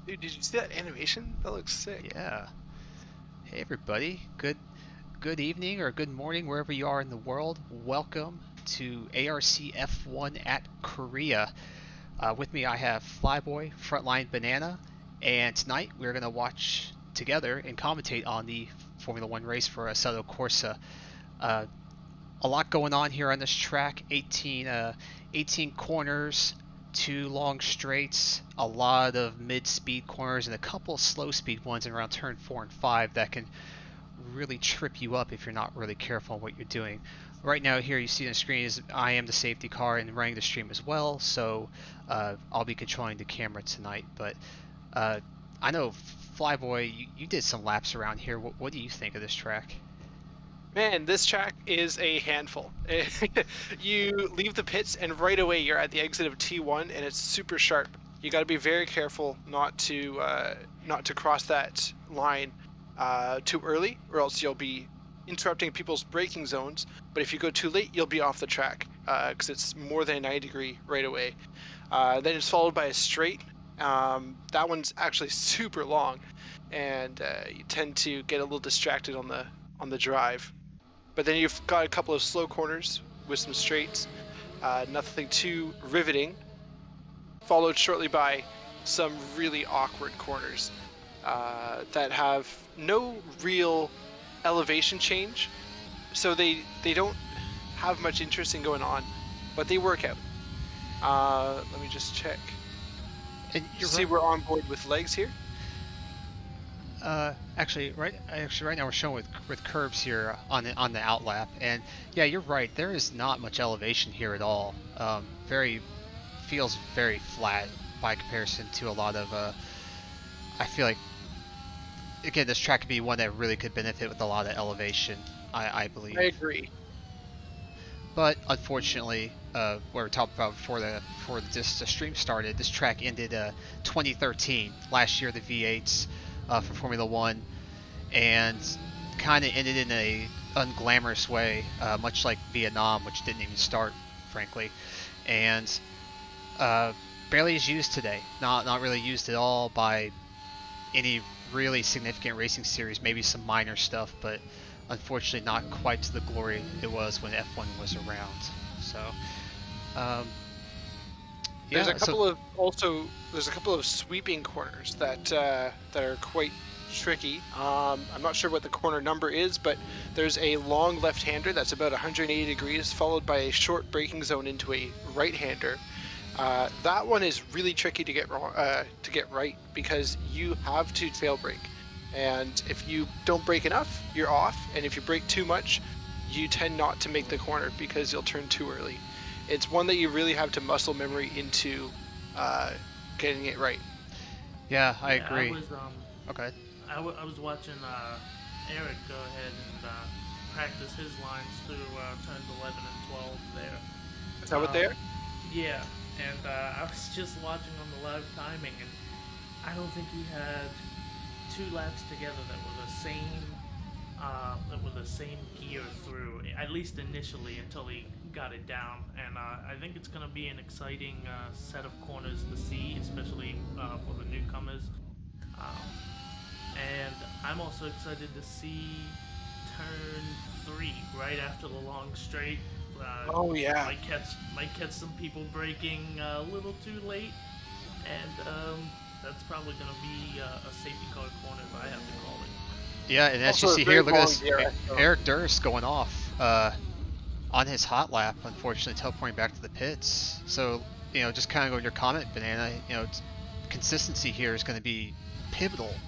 Dude, did you see that animation? That looks sick. Yeah. Hey everybody. Good evening or good morning wherever you are in the world. Welcome to ARCF1 at Korea. With me I have Flyboy, Frontline Banana, and tonight we're going to watch together and commentate on the Formula One race for Assetto Corsa. Uh, a lot going on here on this track. 18 corners, two long straights, a lot of mid-speed corners, and a couple of slow-speed ones around turn 4 and 5 that can really trip you up if you're not really careful on what you're doing. Right now, here you see on the screen is I am the safety car and running the stream as well, so I'll be controlling the camera tonight. But uh, I know Flyboy, you did some laps around here. What do you think of this track? Man, this track is a handful. You leave the pits and right away you're at the exit of T1 and it's super sharp. You got to be very careful not to cross that line too early, or else you'll be interrupting people's braking zones. But if you go too late, you'll be off the track because it's more than a 90-degree right away. Then it's followed by a straight. That one's actually super long, and you tend to get a little distracted on the drive. But then you've got a couple of slow corners with some straights, nothing too riveting, followed shortly by some really awkward corners that have no real elevation change, so they don't have much interesting going on, but they work out. Let me just check. And You you're see, right. we're on board with legs here. Actually, right now we're showing with curbs here on the outlap, and yeah, you're right. There is not much elevation here at all. Very feels very flat by comparison to a lot of. I feel like again this track could be one that really could benefit with a lot of elevation. I I believe, agree. but unfortunately, what we talked about before this the stream started, this track ended 2013 last year. The V8s for Formula One and kind of ended in a unglamorous way, much like Vietnam, which didn't even start, frankly, and uh, barely is used today. Not really used at all by any really significant racing series. Maybe some minor stuff, but unfortunately not quite to the glory it was when F1 was around. So, um, There's a yeah. So couple of also there's a couple of sweeping corners that are quite tricky. I'm not sure what the corner number is, but there's a long left-hander that's about 180 degrees, followed by a short braking zone into a right-hander. That one is really tricky to get wrong, to get right, because you have to tail brake, and if you don't brake enough, you're off, and if you brake too much, you tend not to make the corner because you'll turn too early. It's one that you really have to muscle memory into uh, getting it right. yeah, I Yeah, agree. Okay. I was watching Eric go ahead and practice his lines through turns 11 and 12 there. Is that what they are? Yeah, and I was just watching on the live timing, and I don't think he had two laps together that were the same gear through, at least initially, until he got it down. And I think it's going to be an exciting set of corners to see, especially for the newcomers. Um, and I'm also excited to see turn 3 right after the long straight. Oh yeah. Might catch some people braking a little too late, and that's probably going to be a safety car corner if I have to call it. Yeah, and as you Also a see here, very look at long this. DRS zone. Eric Durst going off on his hot lap, unfortunately, teleporting back to the pits. So, just kind of going your comment, Banana, consistency here is going to be pivotal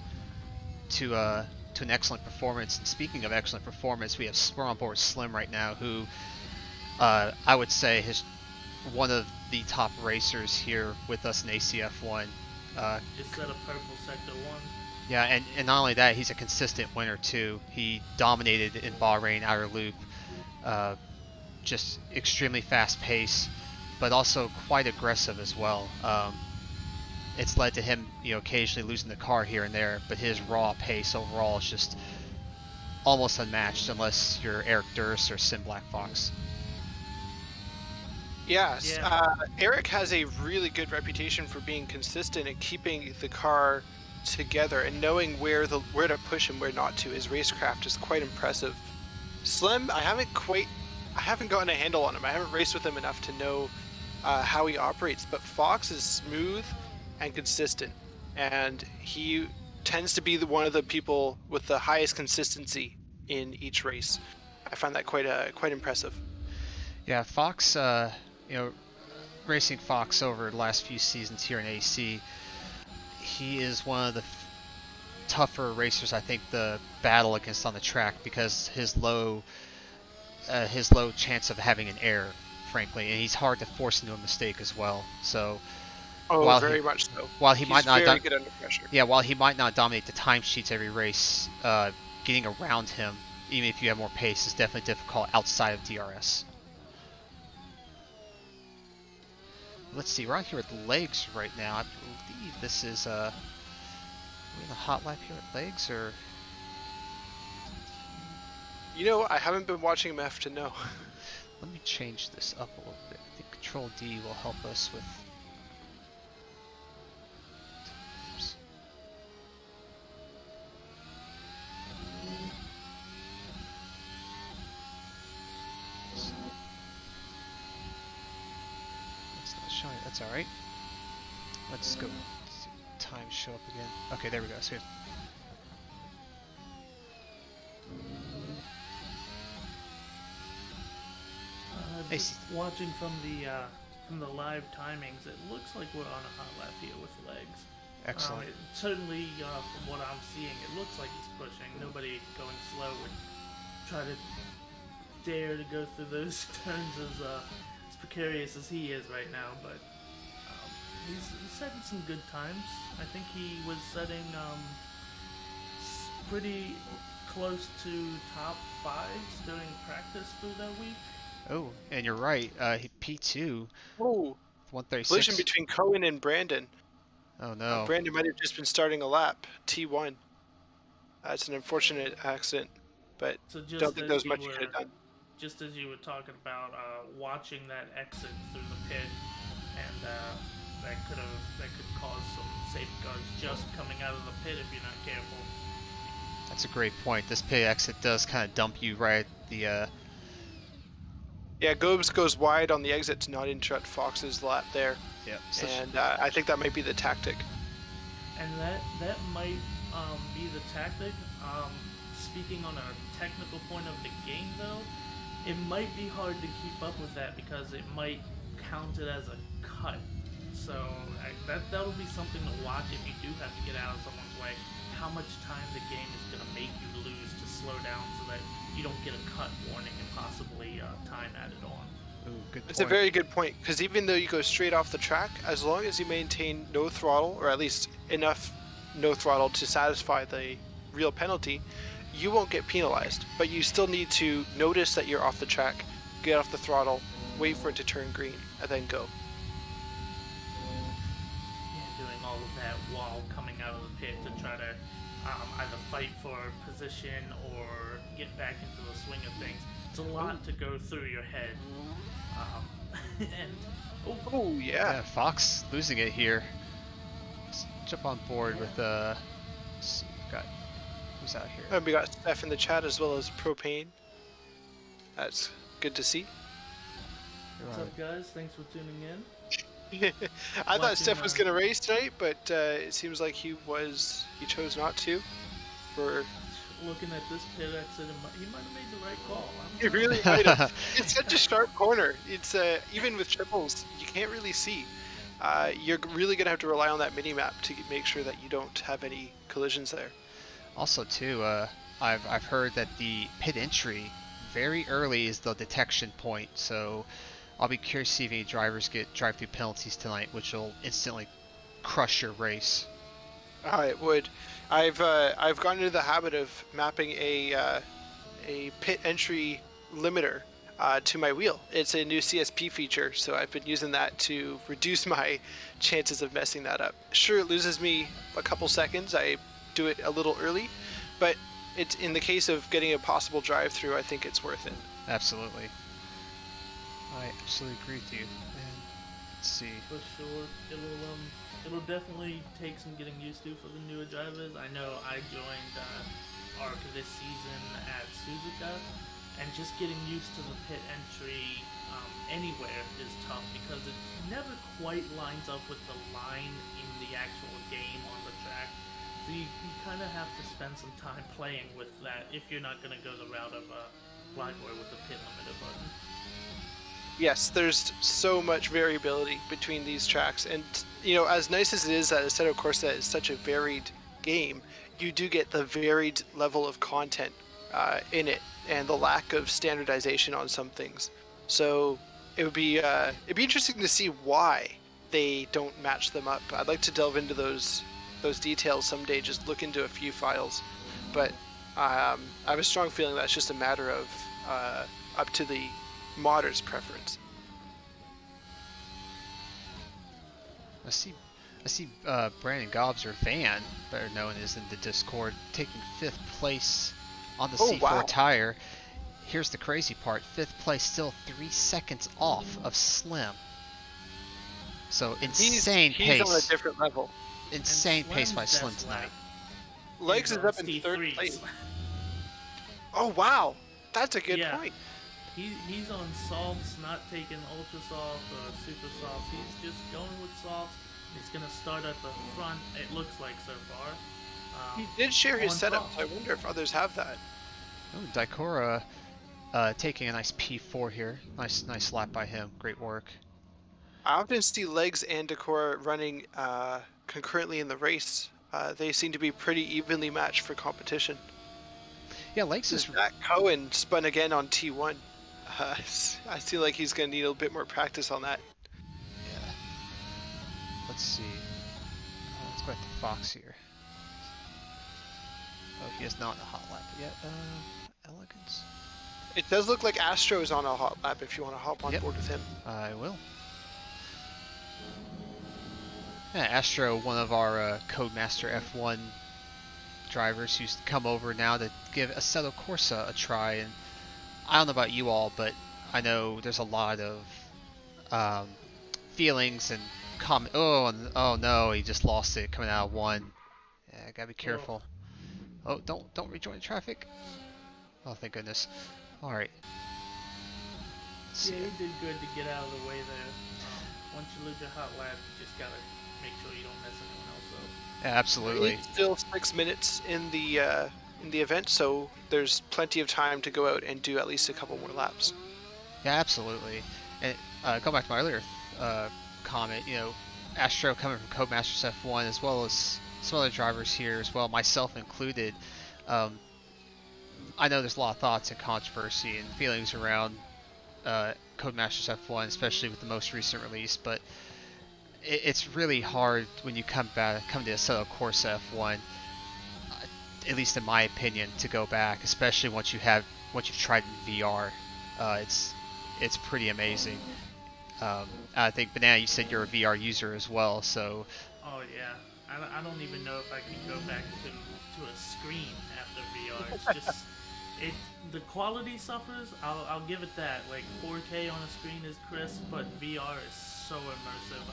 to an excellent performance. And speaking of excellent performance, we're on board Slim right now, who I would say is one of the top racers here with us in ACF1. Just set a purple sector 1. Yeah, and not only that, he's a consistent winner too. He dominated in Bahrain outer loop, uh, just extremely fast pace, but also quite aggressive as well. It's led to him, occasionally losing the car here and there, but his raw pace overall is just almost unmatched, unless you're Eric Durst or Sim Black Fox. Yes, Yeah. Eric has a really good reputation for being consistent and keeping the car together and knowing where to push and where not to. His racecraft is quite impressive. Slim, I haven't gotten a handle on him. I haven't raced with him enough to know how he operates. But Fox is smooth and consistent, and he tends to be one of the people with the highest consistency in each race. I find that quite impressive. Yeah, Fox, you know, racing Fox over the last few seasons here in AC, he is one of the tougher racers I think the battle against on the track because his low chance of having an error, frankly, and he's hard to force into a mistake as well. So Oh, while he very much so. while he He's might not very good under pressure. yeah while he might not dominate the timesheets every race, getting around him even if you have more pace is definitely difficult outside of DRS. Let's see, we're out here with legs right now. I believe this is we're in a hot lap here at legs, or You know, I haven't been watching him enough to know. let me change this up a little bit. I think Control D will help us with. Oops. It's not showing. That's all right. Let's go. See time show up again. Okay, there we go. So Just watching from the live timings, it looks like we're on a hot lap here with legs. excellent. Certainly, from what I'm seeing, it looks like he's pushing. Nobody going slow would try to dare to go through those turns as precarious as he is right now. But he's setting some good times. I think he was setting pretty close to top fives during practice through that week. Oh, and you're right. P2, Oh, collision 136. between Cohen and Brandon. Oh no. Brandon might have just been starting a lap, T1. It's an unfortunate accident, but So don't think there was much you could have done. just as you were talking about watching that exit through the pit, and that could cause some safety guards just coming out of the pit if you're not careful. That's a great point. This pit exit does kind of dump you right at the. Yeah, Gobes goes wide on the exit to not interrupt Fox's lap there, Yeah. and I think that might be the tactic. And that might be the tactic. Speaking on a technical point of the game, though, it might be hard to keep up with that because it might count it as a cut. So that'll be something to watch if you do have to get out of someone's way. How much time the game is going to make you lose to slow down so that you don't get a cut warning and possibly time added on. Ooh, good point. It's a very good point, because even though you go straight off the track, as long as you maintain no throttle, or at least enough no throttle to satisfy the real penalty, you won't get penalized. But you still need to notice that you're off the track, get off the throttle, wait for it to turn green, and then go. Yeah, doing all of that while coming out of the pit to try to either fight for position or get back into the swing of things. It's a lot to go through your head. And Oh, yeah. Yeah, Fox losing it here. Let's jump on board with let's see, we've got who's out here? And we got Steph in the chat as well as Propane. That's good to see. what's up, guys? Thanks for tuning in. I thought Watching, Steph was going to race tonight, but it seems like he chose not to. For Looking at this pit exit, he might have made the right call. He really might have. It's such a sharp corner. It's even with triples, you can't really see. You're really gonna have to rely on that mini map to make sure that you don't have any collisions there. Also, too, I've heard that the pit entry very early is the detection point, so I'll be curious to see if any drivers get drive-through penalties tonight, which will instantly crush your race. It would. I've gotten into the habit of mapping a pit entry limiter to my wheel. It's a new CSP feature, so I've been using that to reduce my chances of messing that up. Sure, it loses me a couple seconds. I do it a little early, but it's in the case of getting a possible drive-through, I think it's worth it. Absolutely. I absolutely agree with you. And let's see. For sure, it'll definitely take some getting used to for the newer drivers. I know I joined ARC this season at Suzuka, and just getting used to the pit entry anywhere is tough because it never quite lines up with the line in the actual game on the track. So you kind of have to spend some time playing with that if you're not going to go the route of Flyboy with the pit limiter button. Yes, there's so much variability between these tracks, and you know, as nice as it is that Assetto Corsa is such a varied game, you do get the varied level of content in it, and the lack of standardization on some things. So it'd be interesting to see why they don't match them up. I'd like to delve into those details someday. Just look into a few files, but I have a strong feeling that's just a matter of up to the modder's preference. I see Brandon Gobbs, or Van, better known as in the Discord, taking 5th place on the C4 wow. tire. Here's the crazy part: 5th place, still 3 seconds off of Slim. So insane pace. He's on a different level. Insane pace by Slim tonight. Legs is up in 3rd place. Oh wow, that's a good point. He's on softs, not taking ultra soft or super softs. He's just going with softs. He's gonna start at the front. It looks like so far. He did share his setup. So I wonder if others have that. Oh, Daikora taking a nice P4 here. Nice lap by him. Great work. I often see Legs and Decor running concurrently in the race. They seem to be pretty evenly matched for competition. Yeah, Legs is. Zach Cohen spun again on T1. I feel like he's going to need a little bit more practice on that. Yeah. Let's see. Let's go back to Fox here. Oh, he is not a hot lap yet. Elegance. It does look like Astro is on a hot lap if you want to hop on board with him. I will. Yeah, Astro, one of our Codemaster F1 drivers who's come over now to give Assetto Corsa a try, and I don't know about you all, but I know there's a lot of feelings and comment. Oh no, he just lost it coming out of 1. Yeah, gotta be careful. Oh, don't rejoin traffic. Oh, thank goodness. All right. Yeah, he did good to get out of the way there. Once you lose your hot lap, you just gotta make sure you don't mess anyone else up. Yeah, absolutely. It's still 6 minutes in the event, so there's plenty of time to go out and do at least a couple more laps. Yeah, absolutely. And go back to my earlier comment. You know, Astro coming from Codemasters F1, as well as some other drivers here as well, myself included. I know there's a lot of thoughts and controversy and feelings around Codemasters F1, especially with the most recent release, but it's really hard when you come to Assetto Corsa F1, at least in my opinion, to go back, especially once you've tried it in VR. It's pretty amazing. I think, Banana, you said you're a VR user as well, so. Oh yeah, I don't even know if I can go back to a screen after VR. It's just the quality suffers. I'll give it that. Like 4K on a screen is crisp, but VR is so immersive.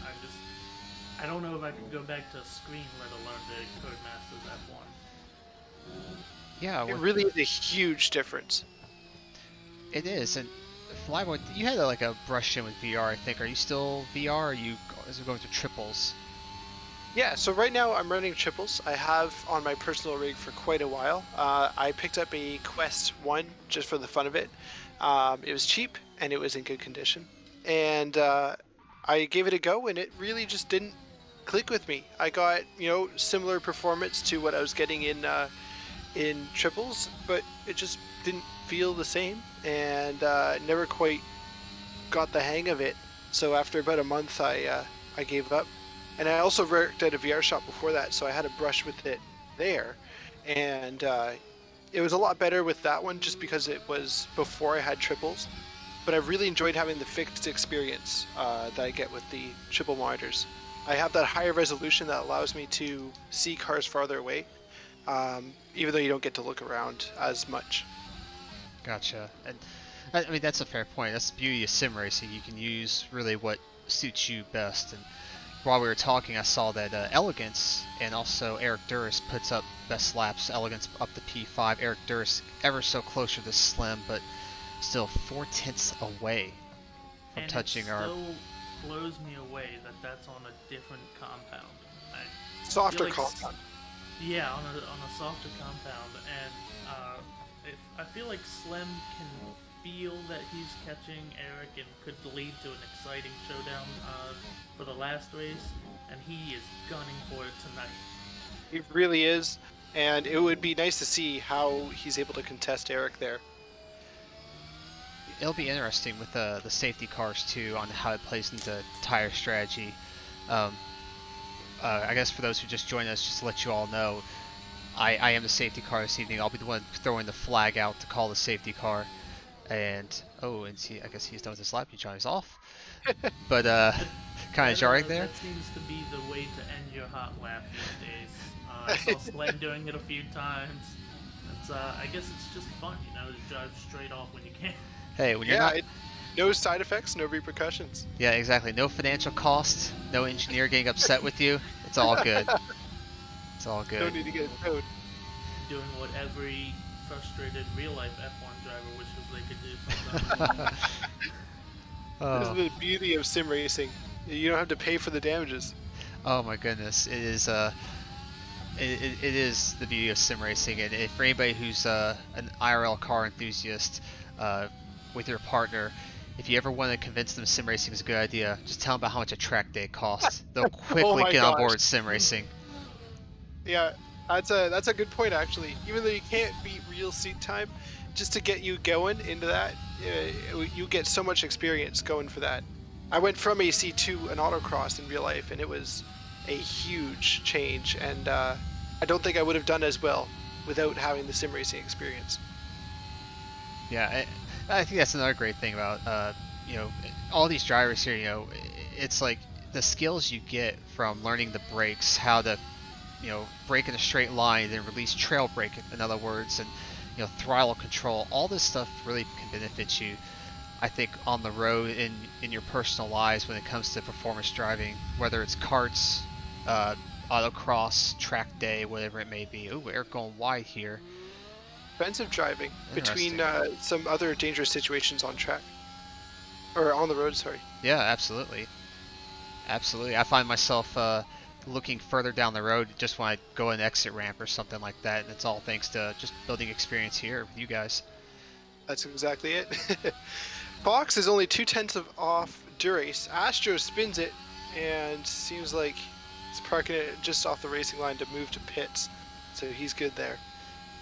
I don't know if I could go back to a screen, let alone the Codemasters F1. Yeah, it really is a huge difference. It is, and Flyboy, you had a brush in with VR, I think. Are you still VR, or is it going to triples? Yeah, so right now I'm running triples. I have on my personal rig for quite a while. I picked up a Quest 1 just for the fun of it. It was cheap and it was in good condition. And I gave it a go, and it really just didn't click with me. I got, similar performance to what I was getting in triples, but it just didn't feel the same, and never quite got the hang of it. So after about a month, I gave up. And I also worked at a VR shop before that, so I had a brush with it there. And it was a lot better with that one just because it was before I had triples. But I really enjoyed having the fixed experience that I get with the triple monitors. I have that higher resolution that allows me to see cars farther away, even though you don't get to look around as much. Gotcha. And I mean, that's a fair point. That's the beauty of sim racing. You can use really what suits you best. And while we were talking, I saw that Elegance and also Eric Duris puts up best laps. Elegance up to P5. Eric Duris ever so closer to Slim, but still 4/10 away from And touching it our. still blows me away that that's on a different compound. I Softer feel like compound. Yeah, on a softer compound, and I feel like Slim can feel that he's catching Eric and could lead to an exciting showdown for the last race, and he is gunning for it tonight. He really is, and it would be nice to see how he's able to contest Eric there. It'll be interesting with the safety cars too on how it plays into tire strategy. I guess for those who just joined us, just to let you all know, I am the safety car this evening. I'll be the one throwing the flag out to call the safety car. And I guess he's done with his lap. He drives off. But kind of jarring there. That seems to be the way to end your hot lap these days. I saw Slim doing it a few times. I guess it's just fun, to drive straight off when you can. Hey, when you're not. No side effects, no repercussions. Yeah, exactly. No financial cost. No engineer getting upset with you. It's all good. It's all good. Don't need to get a code. Doing what every frustrated real-life F1 driver wishes they could do sometimes. This is the beauty of sim racing. You don't have to pay for the damages. Oh my goodness, it is it is the beauty of sim racing. And if for anybody who's an IRL car enthusiast with your partner, if you ever want to convince them sim racing is a good idea, just tell them about how much a track day costs. They'll quickly get on board sim racing. Yeah, that's a good point actually. Even though you can't beat real seat time, just to get you going into that, you get so much experience going for that. I went from AC to an autocross in real life, and it was a huge change. And I don't think I would have done as well without having the sim racing experience. Yeah, I think that's another great thing about all these drivers here. It's like the skills you get from learning the brakes, how to brake in a straight line, then release trail brake, in other words, and throttle control. All this stuff really can benefit you, I think, on the road in your personal lives when it comes to performance driving, whether it's karts, autocross, track day, whatever it may be. Ooh, Eric going wide here. Defensive driving between some other dangerous situations on track or on the road. Sorry. Yeah, absolutely. I find myself looking further down the road just when I go an exit ramp or something like that, and it's all thanks to just building experience here with you guys. That's exactly it. Fox is only 0.2 off Durace. Astro spins it and seems like he's parking it just off the racing line to move to pits, so he's good there.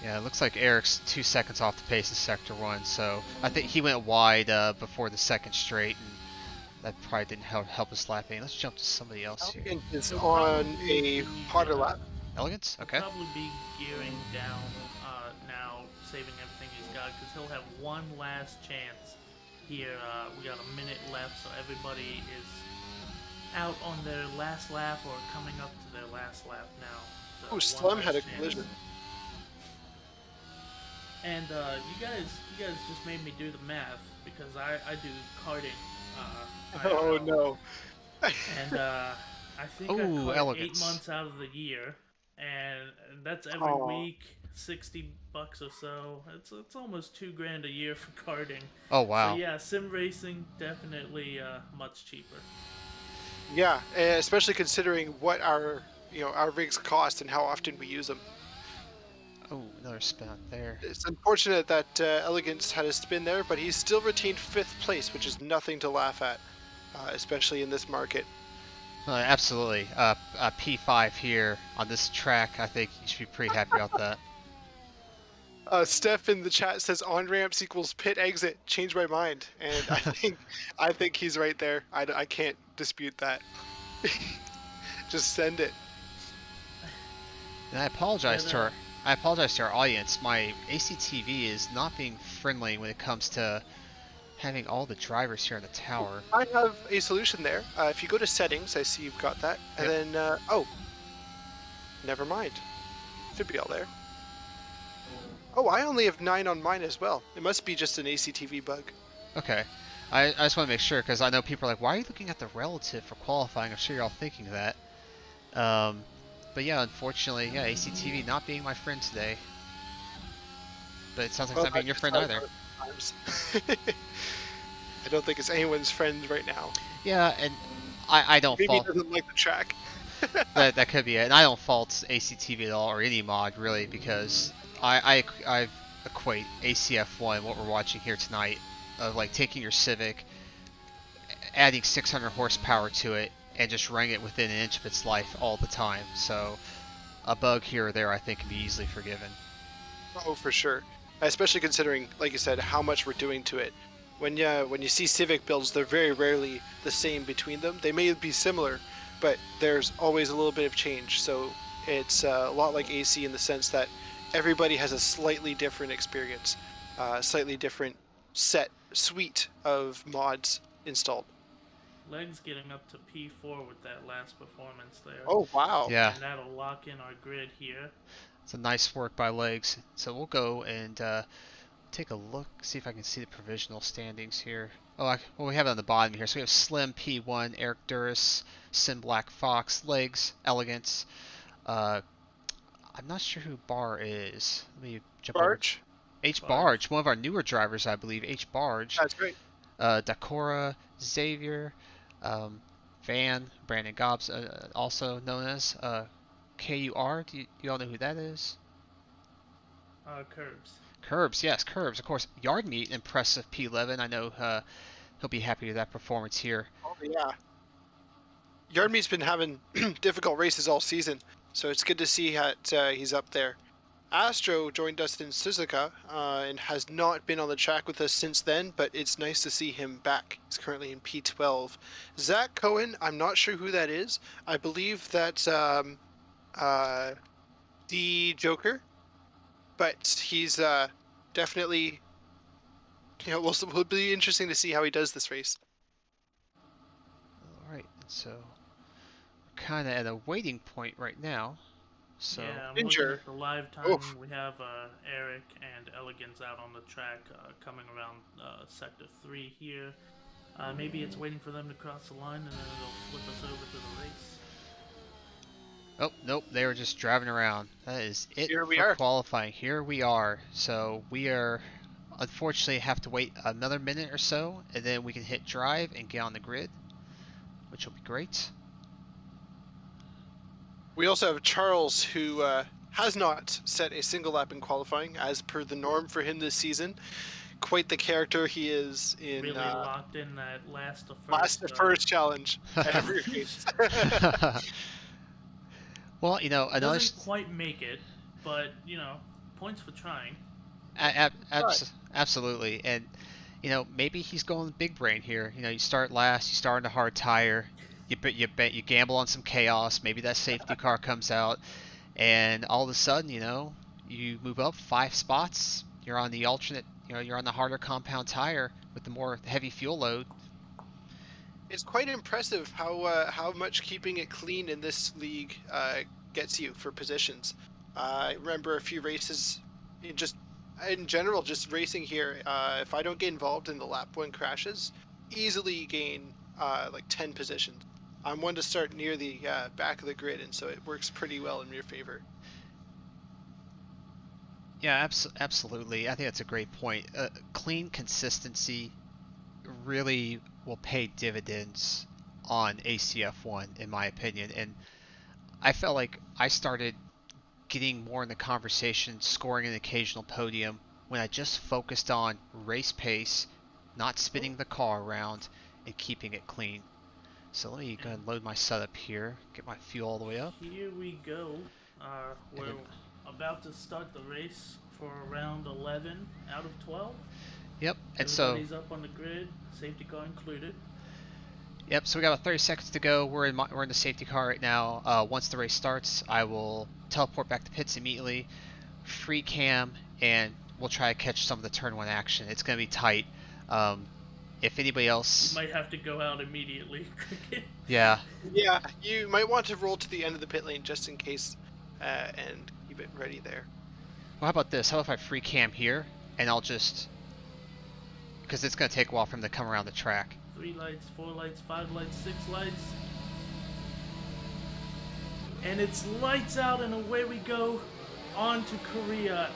Yeah, it looks like Eric's 2 seconds off the pace in Sector 1, so I think he went wide before the second straight, and that probably didn't help his lapping. Let's jump to somebody else here. Elegant is on a hotter lap. Elegance? Okay. He'll probably be gearing down now, saving everything he's got, because he'll have one last chance here. We got a minute left, so everybody is out on their last lap or coming up to their last lap now. So Slim had a collision. And you guys just made me do the math, because I do karting. Oh no. And I think I caught 8 months out of the year, and that's every week, $60 or so. It's almost $2,000 a year for karting. Oh wow. So yeah, sim racing definitely much cheaper. Yeah, especially considering what our rigs cost and how often we use them. Oh, another spin out there. It's unfortunate that Elegance had a spin there, but he's still retained 5th place, which is nothing to laugh at, especially in this market. Absolutely. P5 here on this track. I think you should be pretty happy about that. Steph in the chat says on-ramps equals pit exit. Change my mind, and I think he's right there. I can't dispute that. Just send it. And I apologize to our audience. My ACTV is not being friendly when it comes to having all the drivers here in the tower. I have a solution there. If you go to settings, I see you've got that, and then oh, never mind. Should be all there. Oh, I only have 9 on mine as well. It must be just an ACTV bug. Okay. I just want to make sure because I know people are like, why are you looking at the relative for qualifying? I'm sure you're all thinking that. But yeah, unfortunately, yeah, ACTV not being my friend today. But it sounds like it's Well, not being your friend either. times. I don't think it's anyone's friend right now. Yeah, and I don't Maybe he fault doesn't like the track. that could be it. And I don't fault ACTV at all or any mod really because I equate ACF1 what we're watching here tonight of like taking your Civic, adding 600 horsepower to it, and just running it within an inch of its life all the time. So a bug here or there I think can be easily forgiven. Oh, for sure. Especially considering, like you said, how much we're doing to it. When you see Civic builds, they're very rarely the same between them. They may be similar, but there's always a little bit of change. So it's a lot like AC in the sense that everybody has a slightly different experience, slightly different suite of mods installed. Legs getting up to P4 with that last performance there. Oh, wow. Yeah, And that'll lock in our grid here. it's a nice work by Legs. So we'll go and take a look, see if I can see the provisional standings here. Oh, well, we have it on the bottom here. So we have Slim P1, Eric Duras, Sim Black Fox, Legs, Elegance. I'm not sure who Bar is. Let me jump over. Barge? H Barge, one of our newer drivers, I believe. H Barge. That's great. Dakora, Xavier, Van, Brandon Gobbs, also known as KUR. Do you all know who that is? Curbs. Curbs, yes, Curbs. Of course, Yard Meat, impressive P11. I know he'll be happy with that performance here. Oh, yeah. Yardmeat's been having difficult races all season, so it's good to see that he's up there. Astro joined us in Suzuka and has not been on the track with us since then, but it's nice to see him back. He's currently in P12. Zach Cohen, I'm not sure who that is. I believe that's the Joker, but he's definitely, will be interesting to see how he does this race. All right, so we're kind of at a waiting point right now. So Yeah, I'm looking at the live time. Oof. We have Eric and Elegance out on the track coming around Sector 3 here. Maybe it's waiting for them to cross the line and then it'll flip us over to the race. oh nope, they were just driving around. That is it Here we for are. qualifying. Here we are. So we are unfortunately have to wait another minute or so, and then we can hit drive and get on the grid, which will be great. We also have Charles, who has not set a single lap in qualifying, as per the norm for him this season. Quite the character he is in Really locked in that last to first. last to first challenge every race. Well, another doesn't quite make it, but points for trying. Absolutely, and maybe he's going big brain here. You start last, you start on a hard tire, you gamble on some chaos. Maybe that safety car comes out, and all of a sudden, you move up 5 spots. You're on the alternate. You're on the harder compound tire with the more heavy fuel load. It's quite impressive how much keeping it clean in this league gets you for positions. I remember a few races, in general, just racing here. If I don't get involved in the lap 1 crashes, easily gain like 10 positions. I'm one to start near the back of the grid, and so it works pretty well in your favor. Yeah, absolutely. I think that's a great point. Clean consistency really will pay dividends on ACF1, in my opinion. And I felt like I started getting more in the conversation, scoring an occasional podium, when I just focused on race pace, not spinning the car around, and keeping it clean. So let me go ahead and load my setup here, get my fuel all the way up. Here we go. We're about to start the race for round 11 out of 12. Yep, and Everybody's up on the grid, safety car included. Yep, so we got about 30 seconds to go. We're in the safety car right now. Once the race starts, I will teleport back to pits immediately, free cam, and we'll try to catch some of the turn 1 action. It's going to be tight. If anybody else... You might have to go out immediately. Yeah. Yeah, you might want to roll to the end of the pit lane just in case, and keep it ready there. Well, how about this? How if I free cam here, and I'll just... Because it's going to take a while for him to come around the track. 3 lights, 4 lights, 5 lights, 6 lights. And it's lights out and away we go on to Korea.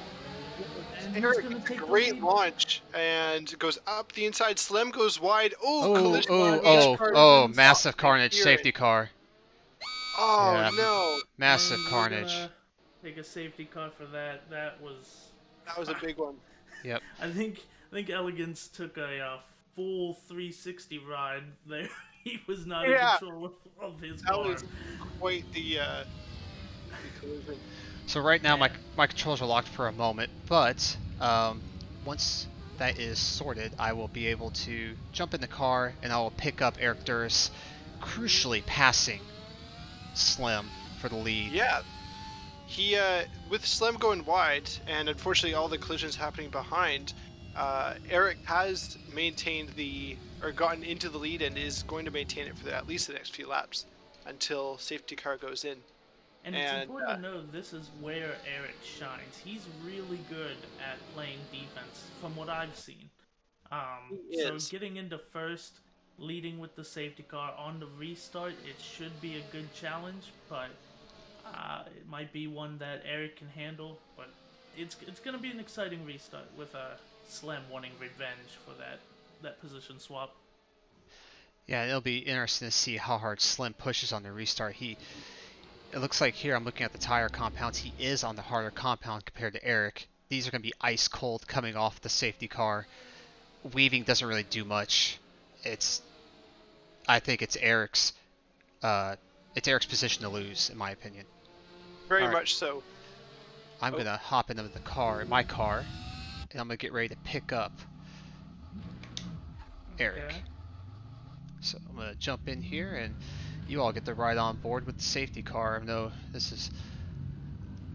And Eric, who's gonna take great the lead? launch, and goes up the inside. Slim goes wide. Oh, Collision. massive carnage, Hear safety it. car. Oh Yeah. no, Massive And we're carnage. gonna take a safety car for that. That was a big one. Yep. I think Elegance took a full 360 ride there. He was not in control of his That car. was quite the collision. So right now my controls are locked for a moment, but once that is sorted, I will be able to jump in the car and I will pick up Eric Durst, crucially passing Slim for the lead. Yeah, he with Slim going wide, and unfortunately all the collisions happening behind. Eric has maintained gotten into the lead and is going to maintain it for at least the next few laps until safety car goes in. And it's important to know this is where Eric shines. He's really good at playing defense, from what I've seen. So getting into first, leading with the safety car on the restart, it should be a good challenge, but it might be one that Eric can handle. But it's going to be an exciting restart with Slim wanting revenge for that position swap. Yeah, it'll be interesting to see how hard Slim pushes on the restart. It looks like here I'm looking at the tire compounds. He is on the harder compound compared to Eric. These are going to be ice cold coming off the safety car. Weaving doesn't really do much. I think it's Eric's position to lose, in my opinion. Very much so. I'm going to hop into my car, and I'm going to get ready to pick up Eric. Okay. So I'm going to jump in here, and you all get to ride on board with the safety car. I know this is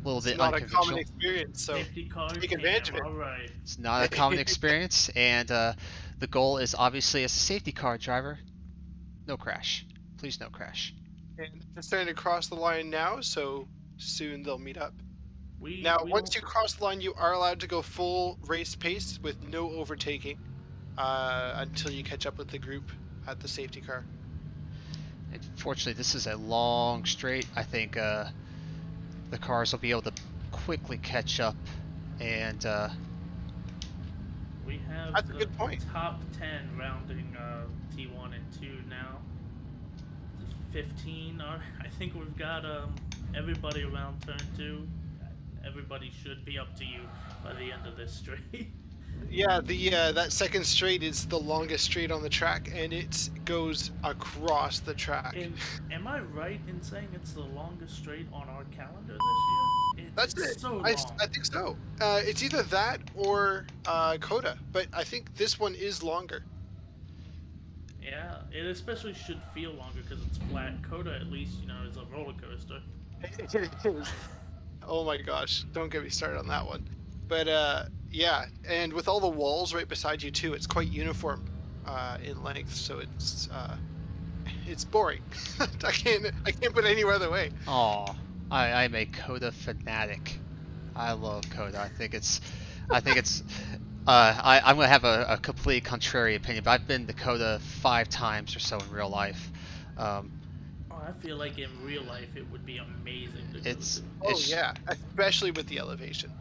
a little bit unconventional. It's not a common experience, so Safety car take advantage of it. All right. It's not a common experience, and the goal is obviously as a safety car driver, no crash. Please no crash. And it's starting to cross the line now, so soon they'll meet up. We Once you cross the line, you are allowed to go full race pace with no overtaking until you catch up with the group at the safety car. Unfortunately, this is a long straight. I think the cars will be able to quickly catch up, and we have that's a the good point. Top 10 rounding T1 and 2 now. 15 are. I think we've got everybody around turn 2. Everybody should be up to you by the end of this straight. Yeah, that second straight is the longest straight on the track, and it goes across the track. Am I right in saying it's the longest straight on our calendar this year? That's it. So long. I think so. It's either that or Coda, but I think this one is longer. Yeah, it especially should feel longer because it's flat. Coda, at least, is a roller coaster. It is. Oh my gosh, don't get me started on that one. But yeah, and with all the walls right beside you too, it's quite uniform in length, so it's boring. I can't put it any other way. Aw, I'm a Coda fanatic. I love Coda. I think it's I'm gonna have a completely contrary opinion, but I've been to Coda 5 times or so in real life. I feel like in real life it would be amazing to go to. Oh yeah, especially with the elevation.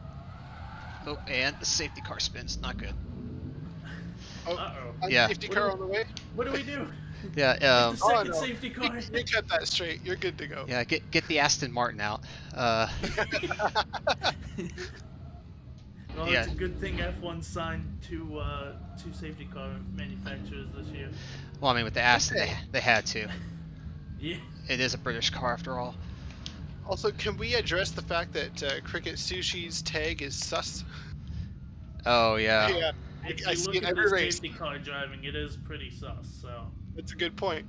Oh, and the safety car spins. Not good. Uh-oh. Yeah. Safety car on the way. What do we do? Yeah. The second safety car. You cut that straight. You're good to go. Yeah. Get the Aston Martin out. Well, Yeah. it's a good thing F1 signed two safety car manufacturers this year. Well, I mean, with the Aston, they had to. Yeah. It is a British car after all. Also, can we address the fact that Cricket Sushi's tag is sus? Oh yeah. Yeah, If I you see look it at every the race. safety car driving, it is pretty sus. So. That's a good point.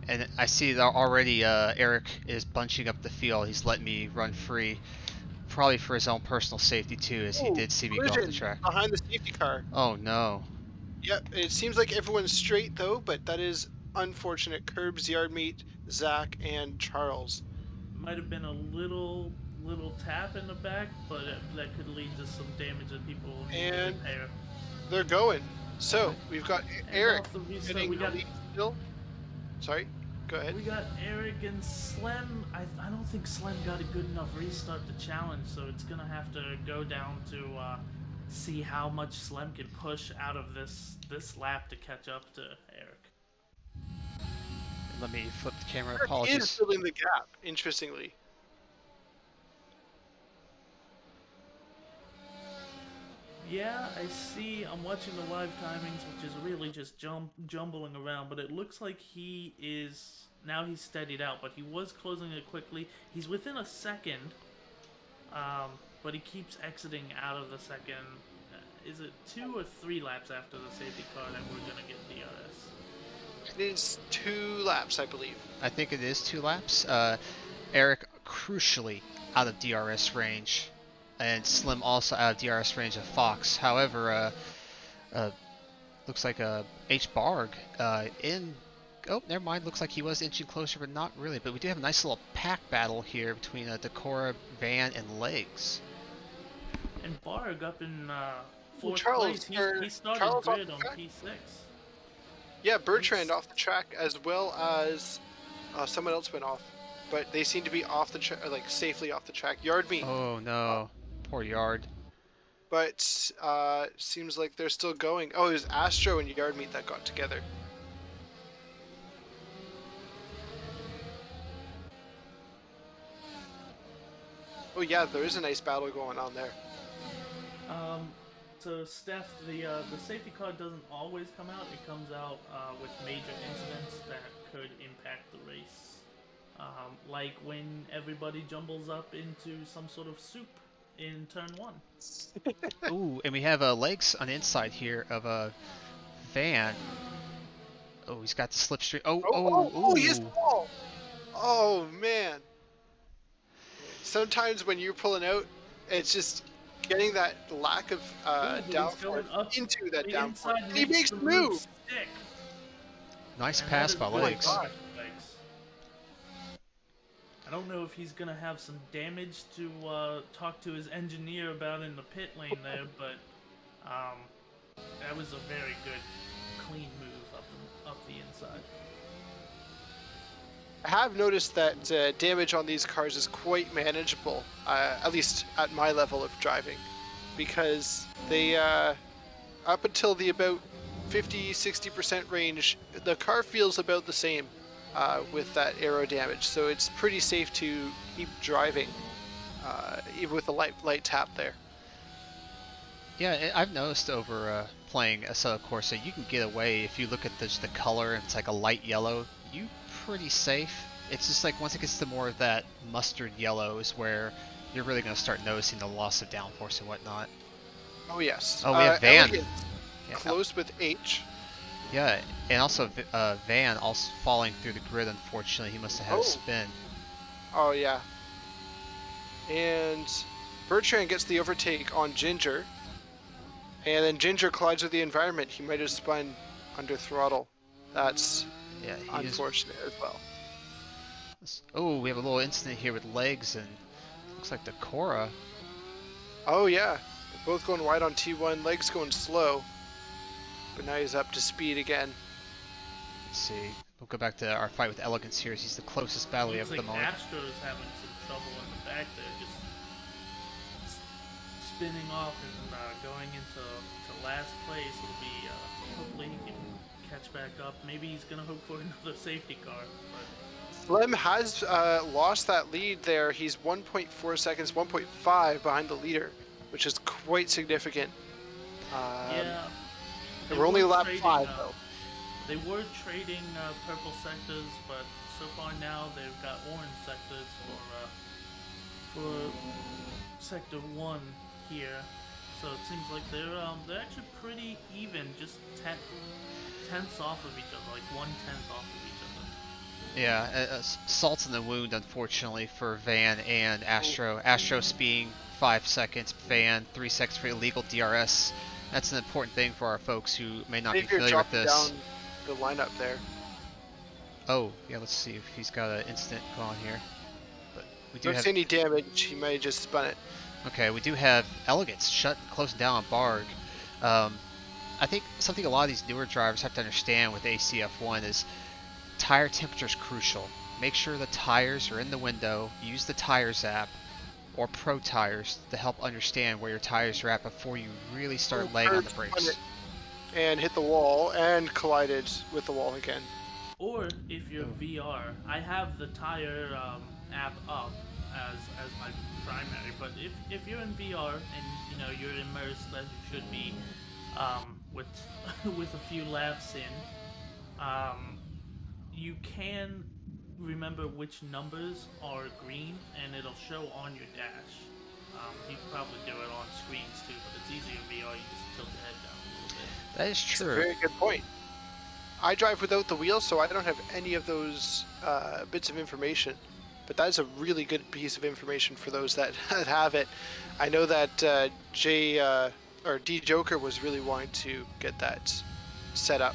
And I see that already Eric is bunching up the field. He's letting me run free. Probably for his own personal safety too, as he did see me go off the track. Behind the safety car. Oh no. Yep, it seems like everyone's straight though, but that is unfortunate. Curbs, Yardmeet, Zach, and Charles. Might have been a little little tap in the back, but that could lead to some damage that people will need to And repair. they're going. So we've got And Eric off the restart, getting we the got lead still. Sorry, go ahead. we got Eric and Slem. I don't think Slem got a good enough restart to challenge, so it's gonna have to go down to see how much Slem can push out of this lap to catch up to Eric. Let me flip the camera. Eric is Apologies. filling the gap, interestingly. Yeah, I see. I'm watching the live timings, which is really just jumbling around, but it looks like he is... Now he's steadied out, but he was closing it quickly. He's within a second, but he keeps exiting out of the second. Is it 2 or 3 laps after the safety car that we're going to get DRS? It is 2 laps, I believe. I think it is 2 laps. Eric crucially out of DRS range, and Slim also out of DRS range of Fox. However, looks like H. Barg in... Oh, never mind. Looks like he was inching closer, but not really. But we do have a nice little pack battle here between Decora, Van, and Legs. And Barg up in fourth Charles, place. He started Charles grid on P6. Yeah, Bertrand off the track, as well as someone else went off. But they seem to be off the track, like safely off the track. Yard meet. Oh no, poor Yard. But seems like they're still going. Oh, it was Astro and Yard meet that got together. Oh yeah, there is a nice battle going on there. So Steph, the safety car doesn't always come out. It comes out with major incidents that could impact the race. Like when everybody jumbles up into some sort of soup in turn 1. Ooh, and we have Legs on the inside here of a Van. Oh, he's got the slipstream. Oh, he is ball. Oh man. Sometimes when you're pulling out, it's just getting that lack of downforce into that downforce. And he makes the move. Stick. Nice And pass that by is Legs. good. I don't know if he's gonna have some damage to talk to his engineer about in the pit lane there, but that was a very good, clean move up the inside. I have noticed that damage on these cars is quite manageable, at least at my level of driving, because they, up until the about 50-60% range, the car feels about the same with that aero damage, so it's pretty safe to keep driving, even with a light tap there. Yeah, I've noticed over playing Assetto Corsa, you can get away if you look at the color and it's like a light yellow. You pretty safe. It's just like once it gets to more of that mustard yellow is where you're really going to start noticing the loss of downforce and whatnot. Oh yes. Oh, we have Van. Yeah, close with H. Yeah, and also Van also falling through the grid. Unfortunately, he must have had a spin. Oh yeah. And Bertrand gets the overtake on Ginger, and then Ginger collides with the environment. He might have spun under throttle. That's unfortunate as well. Oh, we have a little incident here with Legs and looks like Decora. Oh yeah, they're both going wide on T1. Legs going slow, but now he's up to speed again. Let's see. We'll go back to our fight with Elegance here. He's the closest battle we have at the moment. Astro's having some trouble in the back there, just spinning off and going into last place. It'll be hopefully he can catch back up. Maybe he's gonna hope for another safety car. But Slim has lost that lead there. He's 1.4 seconds, 1.5 behind the leader, which is quite significant. yeah, and we're only lap 5 though. They were trading purple sectors, but so far now they've got orange sectors for sector 1 here. So it seems like they're actually pretty even, just tenths off of each other, like 1/10 off of each other. Yeah, salt in the wound, unfortunately, for Van and Astro. Astro speeding 5 seconds, Van 3 seconds for illegal DRS. That's an important thing for our folks who may not be familiar with this. Down the lineup there. Oh, yeah, let's see if he's got an incident going on here. But We do Don't have see any damage. He might have just spun it. okay. We do have Elegance closing down on Barg. I think something a lot of these newer drivers have to understand with ACF1 is tire temperature is crucial. Make sure the tires are in the window. Use the Tires app or Pro Tires to help understand where your tires are at before you really start laying on the brakes. And hit the wall and collided with the wall again. Or if you're VR, I have the tire app up as my primary. But if you're in VR and you know you're immersed as you should be, with with a few laps in, you can remember which numbers are green, and it'll show on your dash. You can probably do it on screens too, but it's easier in VR. You just tilt your head down a little bit. That is true. That's a very good point. I drive without the wheel, so I don't have any of those bits of information. But that is a really good piece of information for those that have it. I know that D Joker was really wanting to get that set up.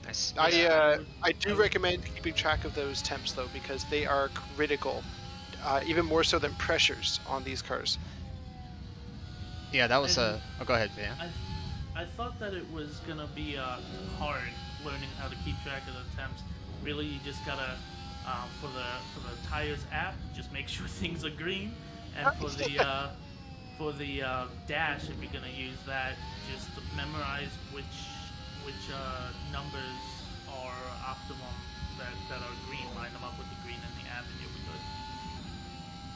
Nice. I do recommend keeping track of those temps though, because they are critical, even more so than pressures on these cars. Yeah, that was a. Oh, go ahead, Van. I thought that it was gonna be hard learning how to keep track of the temps. Really, you just gotta for the tires app, just make sure things are green, and for the dash, if you're gonna use that, just memorize which numbers are optimum that are green. Line them up with the green in the app, and you'll be good.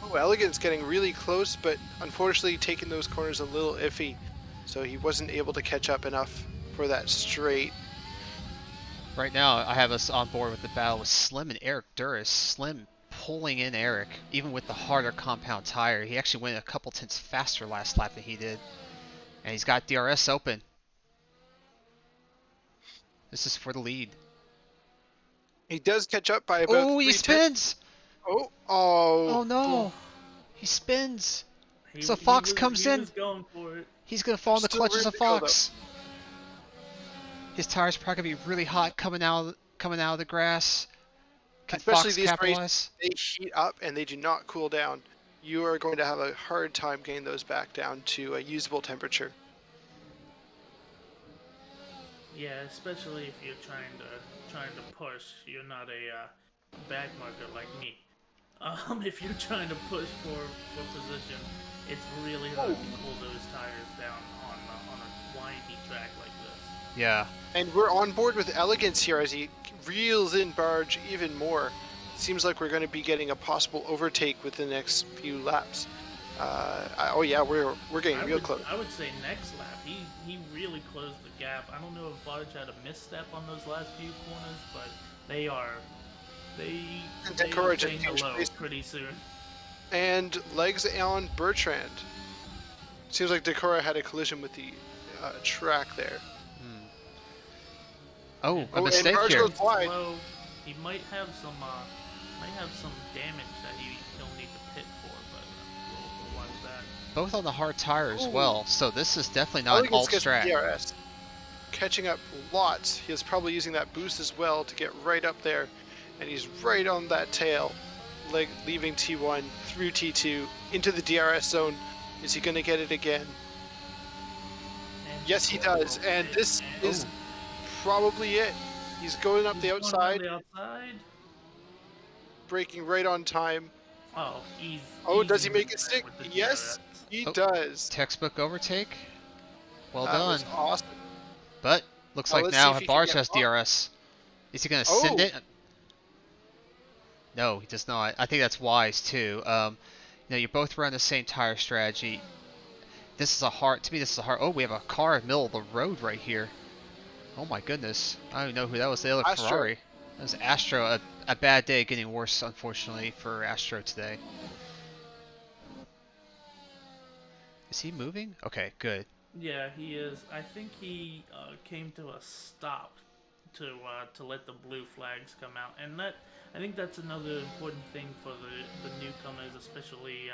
Oh, Elegant's getting really close, but unfortunately taking those corners a little iffy, so he wasn't able to catch up enough for that straight. Right now, I have us on board with the battle with Slim and Eric Duras. Slim pulling in Eric, even with the harder compound tire. He actually went a couple tenths faster last lap than he did. And he's got DRS open. This is for the lead. He does catch up by about Oh, he spins! Oh no! He spins! So Fox comes in. Going for it. He's gonna fall in the clutches of Fox. His tires are probably gonna be really hot coming out of the grass. Can Especially Fox these capitalize? races, they heat up and they do not cool down. You are going to have a hard time getting those back down to a usable temperature. Yeah, especially if you're trying to push. You're not a back marker like me. If you're trying to push for position, it's really hard to cool those tires down on a windy track like this. Yeah. And we're on board with Elegance here as he reels in Barge even more. Seems like we're going to be getting a possible overtake with the next few laps. Oh yeah, we're getting real close. I would say next lap. He really closed the gap. I don't know if Barge had a misstep on those last few corners, but they are saying hello pretty soon. And legs on Bertrand. Seems like Decora had a collision with the track there. Oh, a mistake and here. Goes wide. Slow. He might have some damage that he'll need to pit for, but we'll watch that. Both on the hard tire as well, so this is definitely not an alt strat. DRS. Catching up lots. He is probably using that boost as well to get right up there, and he's right on that tail, leaving T1 through T2 into the DRS zone. Is he going to get it again? Yes, he does, and this is probably it. He's going up the outside, braking right on time. Does he make it stick? Yes, he does. Textbook overtake. Well that done. Was awesome. But looks like now Barge has DRS. Is he going to send it? No, he does not. I think that's wise too. You're both running the same tire strategy. This is a hard. Oh, we have a car in the middle of the road right here. Oh my goodness. I don't even know who that was. The other Astro. Ferrari. That was Astro. A bad day, getting worse, unfortunately, for Astro today. Is he moving? Okay, good. Yeah, he is. I think he came to a stop to let the blue flags come out, and I think that's another important thing for the newcomers, especially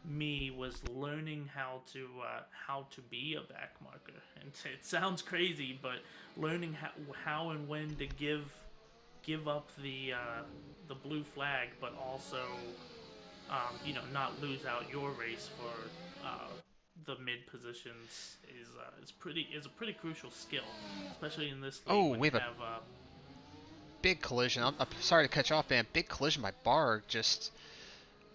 me, was learning how to be a back marker. And it sounds crazy, but learning how and when to give give up the blue flag, but also not lose out your race for the mid positions is a pretty crucial skill, especially in this league Oh, when we you have a have big collision. I'm sorry to cut you off, man. Big collision. My bar just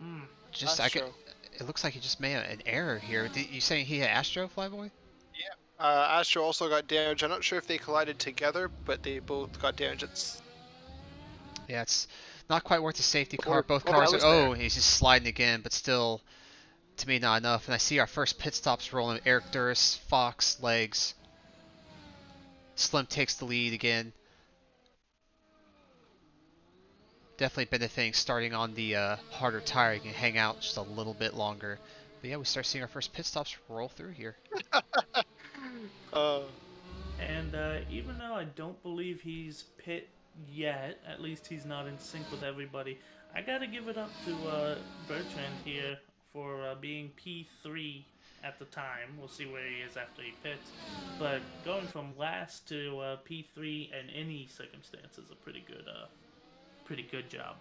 I could. Astro. It looks like he just made an error here. You saying he had Astro, Flyboy? Astro also got damage. I'm not sure if they collided together, but they both got damage. Yeah, it's not quite worth the safety car. Or, Both oh, that cars are. was Oh, there. he's just sliding again, but still, to me, not enough. And I see our first pit stops rolling. Eric Duris, Fox, Legs. Slim takes the lead again. Definitely benefiting starting on the harder tire. You can hang out just a little bit longer. But yeah, we start seeing our first pit stops roll through here. and even though I don't believe he's pit yet, at least he's not in sync with everybody. I gotta give it up to Bertrand here for being P3 at the time. We'll see where he is after he pits. But going from last to P3 in any circumstance is a pretty good job.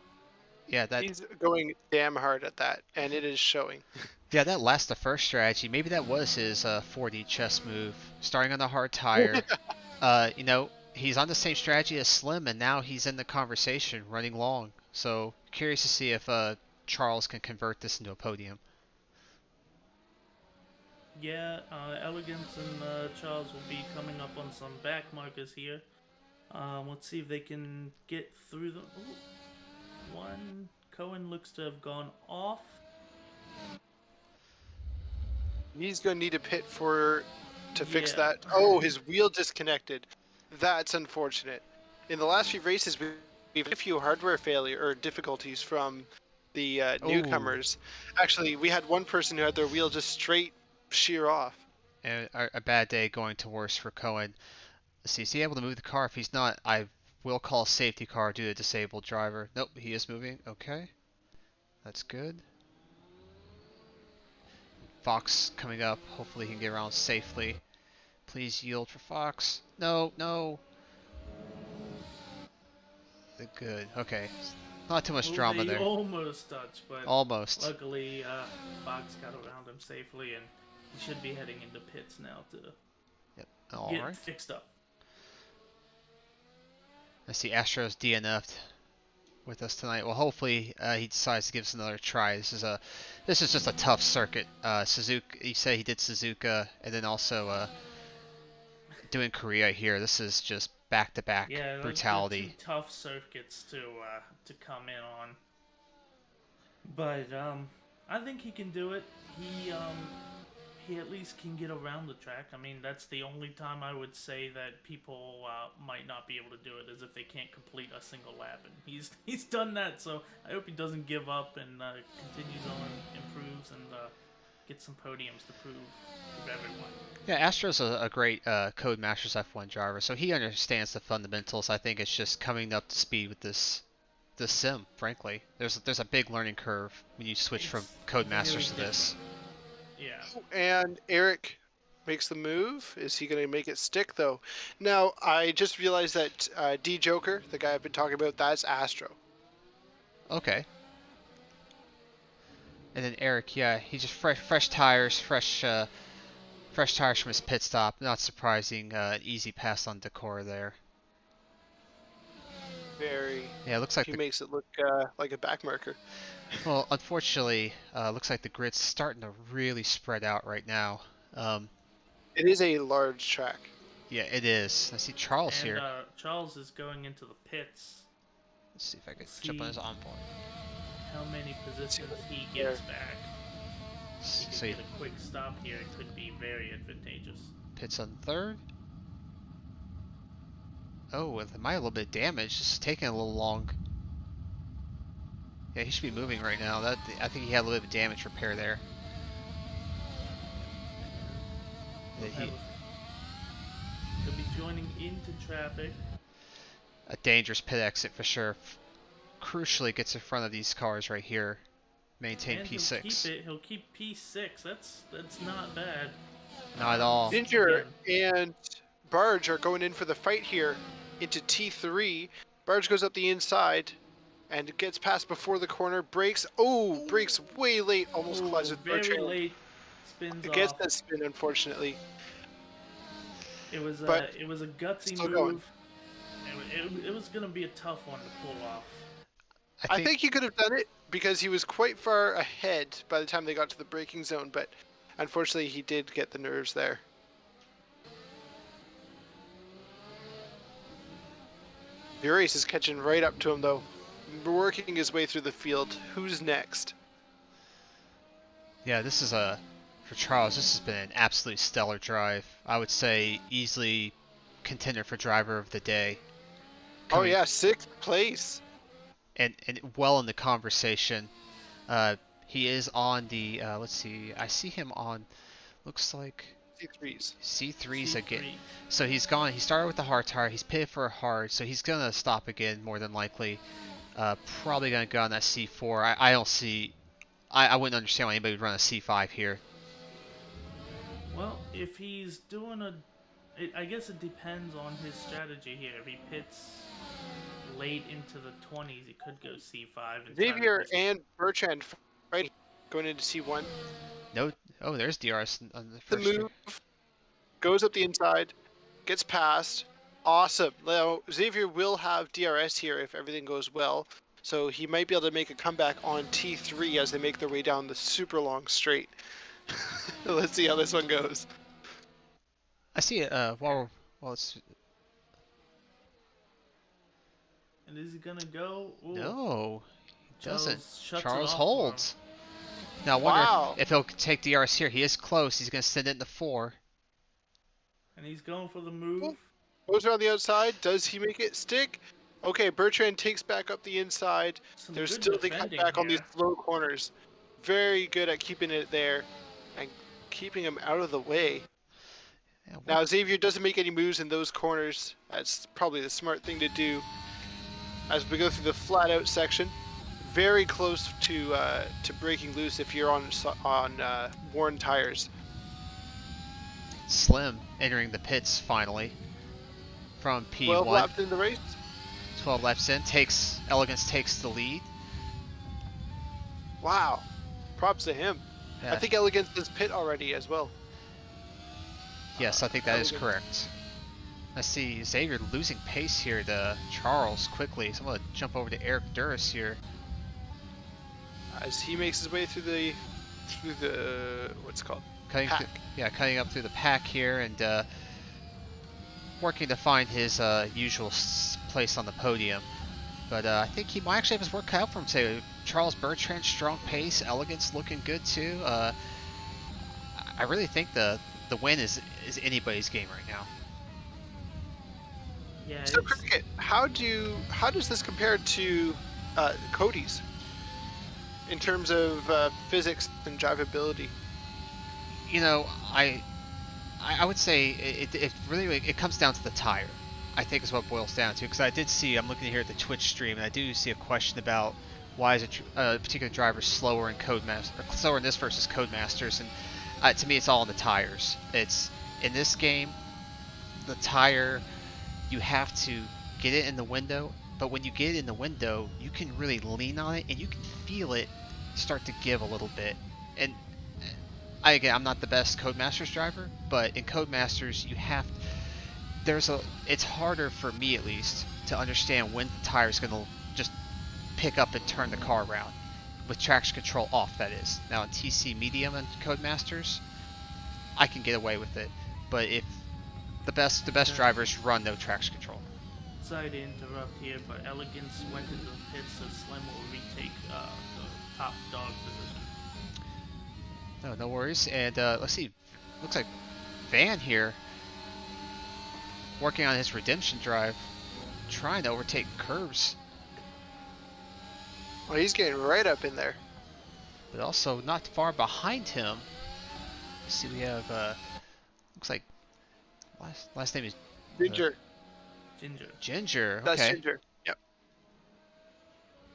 Yeah, He's going damn hard at that, and it is showing. Yeah, that last the first strategy. Maybe that was his 4D chess move, starting on the hard tire. He's on the same strategy as Slim, and now he's in the conversation, running long. So curious to see if Charles can convert this into a podium. Yeah, Elegance and Charles will be coming up on some back markers here. Let's see if they can get through them. Ooh, one Cohen looks to have gone off. He's going to need a pit to fix that. Oh, his wheel disconnected. That's unfortunate. In the last few races, we've had a few hardware failure or difficulties from the newcomers. Actually, we had one person who had their wheel just straight shear off. And a bad day going to worse for Cohen. Let's see, is he able to move the car? If he's not, I will call a safety car due to disabled driver. Nope, he is moving. Okay, that's good. Fox coming up. Hopefully he can get around safely. Please yield for Fox. No, no. Good. Okay. Not too much drama They there. almost touched, but Almost. luckily Fox got around him safely, and he should be heading into pits now to get fixed up. I see Astro's DNF'd with us tonight. Well, hopefully he decides to give us another try. This is just a tough circuit. Suzuka, he said he did Suzuka, and then also doing Korea here. This is just back-to-back brutality. Two tough circuits to come in on. But I think he can do it. He at least can get around the track. I mean, that's the only time I would say that people might not be able to do it, is if they can't complete a single lap. And he's done that, so I hope he doesn't give up and continues on, improves, and gets some podiums to prove to everyone. Yeah, Astro's a great Codemasters F1 driver, so he understands the fundamentals. I think it's just coming up to speed with this sim, frankly. There's a big learning curve when you switch from Codemasters to this. Yeah. And Eric makes the move. Is he going to make it stick, though? Now, I just realized that D Joker, the guy I've been talking about, that's Astro. Okay. And then Eric, yeah, he just fresh tires, fresh tires from his pit stop. Not surprising. Easy pass on Decor there. Yeah, it looks like he makes it look like a back marker. Well, unfortunately, looks like the grid's starting to really spread out right now. It is a large track. Yeah, it is. I see Charles here. Charles is going into the pits. Let's see if I can jump on his onboard. How many positions he gets back. He can get a quick stop here. It could be very advantageous. Pits on third. Oh, it might have a little bit of damage. This is taking a little long. Yeah, he should be moving right now. I think he had a little bit of damage repair there. He'll be joining into traffic. A dangerous pit exit for sure. Crucially gets in front of these cars right here. Maintain and P6. He'll keep P6. That's not bad. Not at all. Ginger and Barge are going in for the fight here into T3. Barge goes up the inside and gets past before the corner. Brakes. Oh, brakes way late. Almost collides with very Bertrand. late. Spins Gets off. that spin, unfortunately. It was But a gutsy still move. going. It was gonna be a tough one to pull off. I think he could have done it because he was quite far ahead by the time they got to the braking zone, but unfortunately he did get the nerves there. Durace is catching right up to him though, working his way through the field. Who's next? Yeah, this is for Charles, this has been an absolutely stellar drive. I would say easily contender for driver of the day. Oh yeah, 6th place. And well in the conversation. He is on the, let's see, I see him on, looks like C3s again. So he started with the hard tire, he's pitted for a hard, so he's going to stop again more than likely. Probably going to go on that C4. I don't see, I wouldn't understand why anybody would run a C5 here. Well, if he's doing I guess it depends on his strategy here. If he pits late into the 20s, he could go C5. And Xavier and Bertrand right going into C1. No, oh, there's DRS on the first. The move goes up the inside, gets past. Awesome. Now Xavier will have DRS here if everything goes well, so he might be able to make a comeback on T3 as they make their way down the super long straight. Let's see how this one goes. I see it. While it's. And is he gonna go? Ooh. No, he doesn't. Charles holds. Now I wonder if he'll take DRS here. He is close. He's gonna send it in the 4. And he's going for the move. Goes around the outside. Does he make it stick? Okay, Bertrand takes back up the inside. There's still the cutback on these slow corners. Very good at keeping it there and keeping him out of the way. Yeah, now Xavier doesn't make any moves in those corners. That's probably the smart thing to do. As we go through the flat out section, very close to breaking loose if you're on worn tires. Slim entering the pits finally from P1. 12 laps in the race. 12 laps in, Elegance takes the lead. Wow, props to him. Yeah. I think Elegance is pit already as well. Yes, I think that is correct. I see Xavier losing pace here to Charles quickly. So I'm going to jump over to Eric Duras here. As he makes his way through the what's it called? Cutting up through the pack here and working to find his usual place on the podium. But I think he might actually have his work cut out for him today. Charles Bertrand, strong pace, Elegance looking good too. I really think the win is anybody's game right now. Yeah. So Cricket, how does this compare to Cody's in terms of physics and drivability? You know, I would say it really comes down to the tire. I think is what it boils down to, because I did see, I'm looking here at the Twitch stream, and I do see a question about why is a particular driver slower in Codemasters, or slower in this versus Codemasters, and to me it's all in the tires. It's in this game, the tire, you have to get it in the window, but when you get it in the window, you can really lean on it and you can feel it start to give a little bit. And again, I'm not the best Codemasters driver, but in Codemasters it's harder for me at least to understand when the tire is going to just pick up and turn the car around with traction control off, that is. Now in TC Medium and Codemasters, I can get away with it, but if the best drivers run no traction control. Sorry to interrupt here, but Elegance went into the pits, so Slim will retake the top dog position. No worries. And let's see, looks like Van here working on his redemption drive, trying to overtake curves. Well, he's getting right up in there. But also not far behind him. Let's see, we have looks like last name is Ginger. Ginger. That's okay. Ginger. Yep.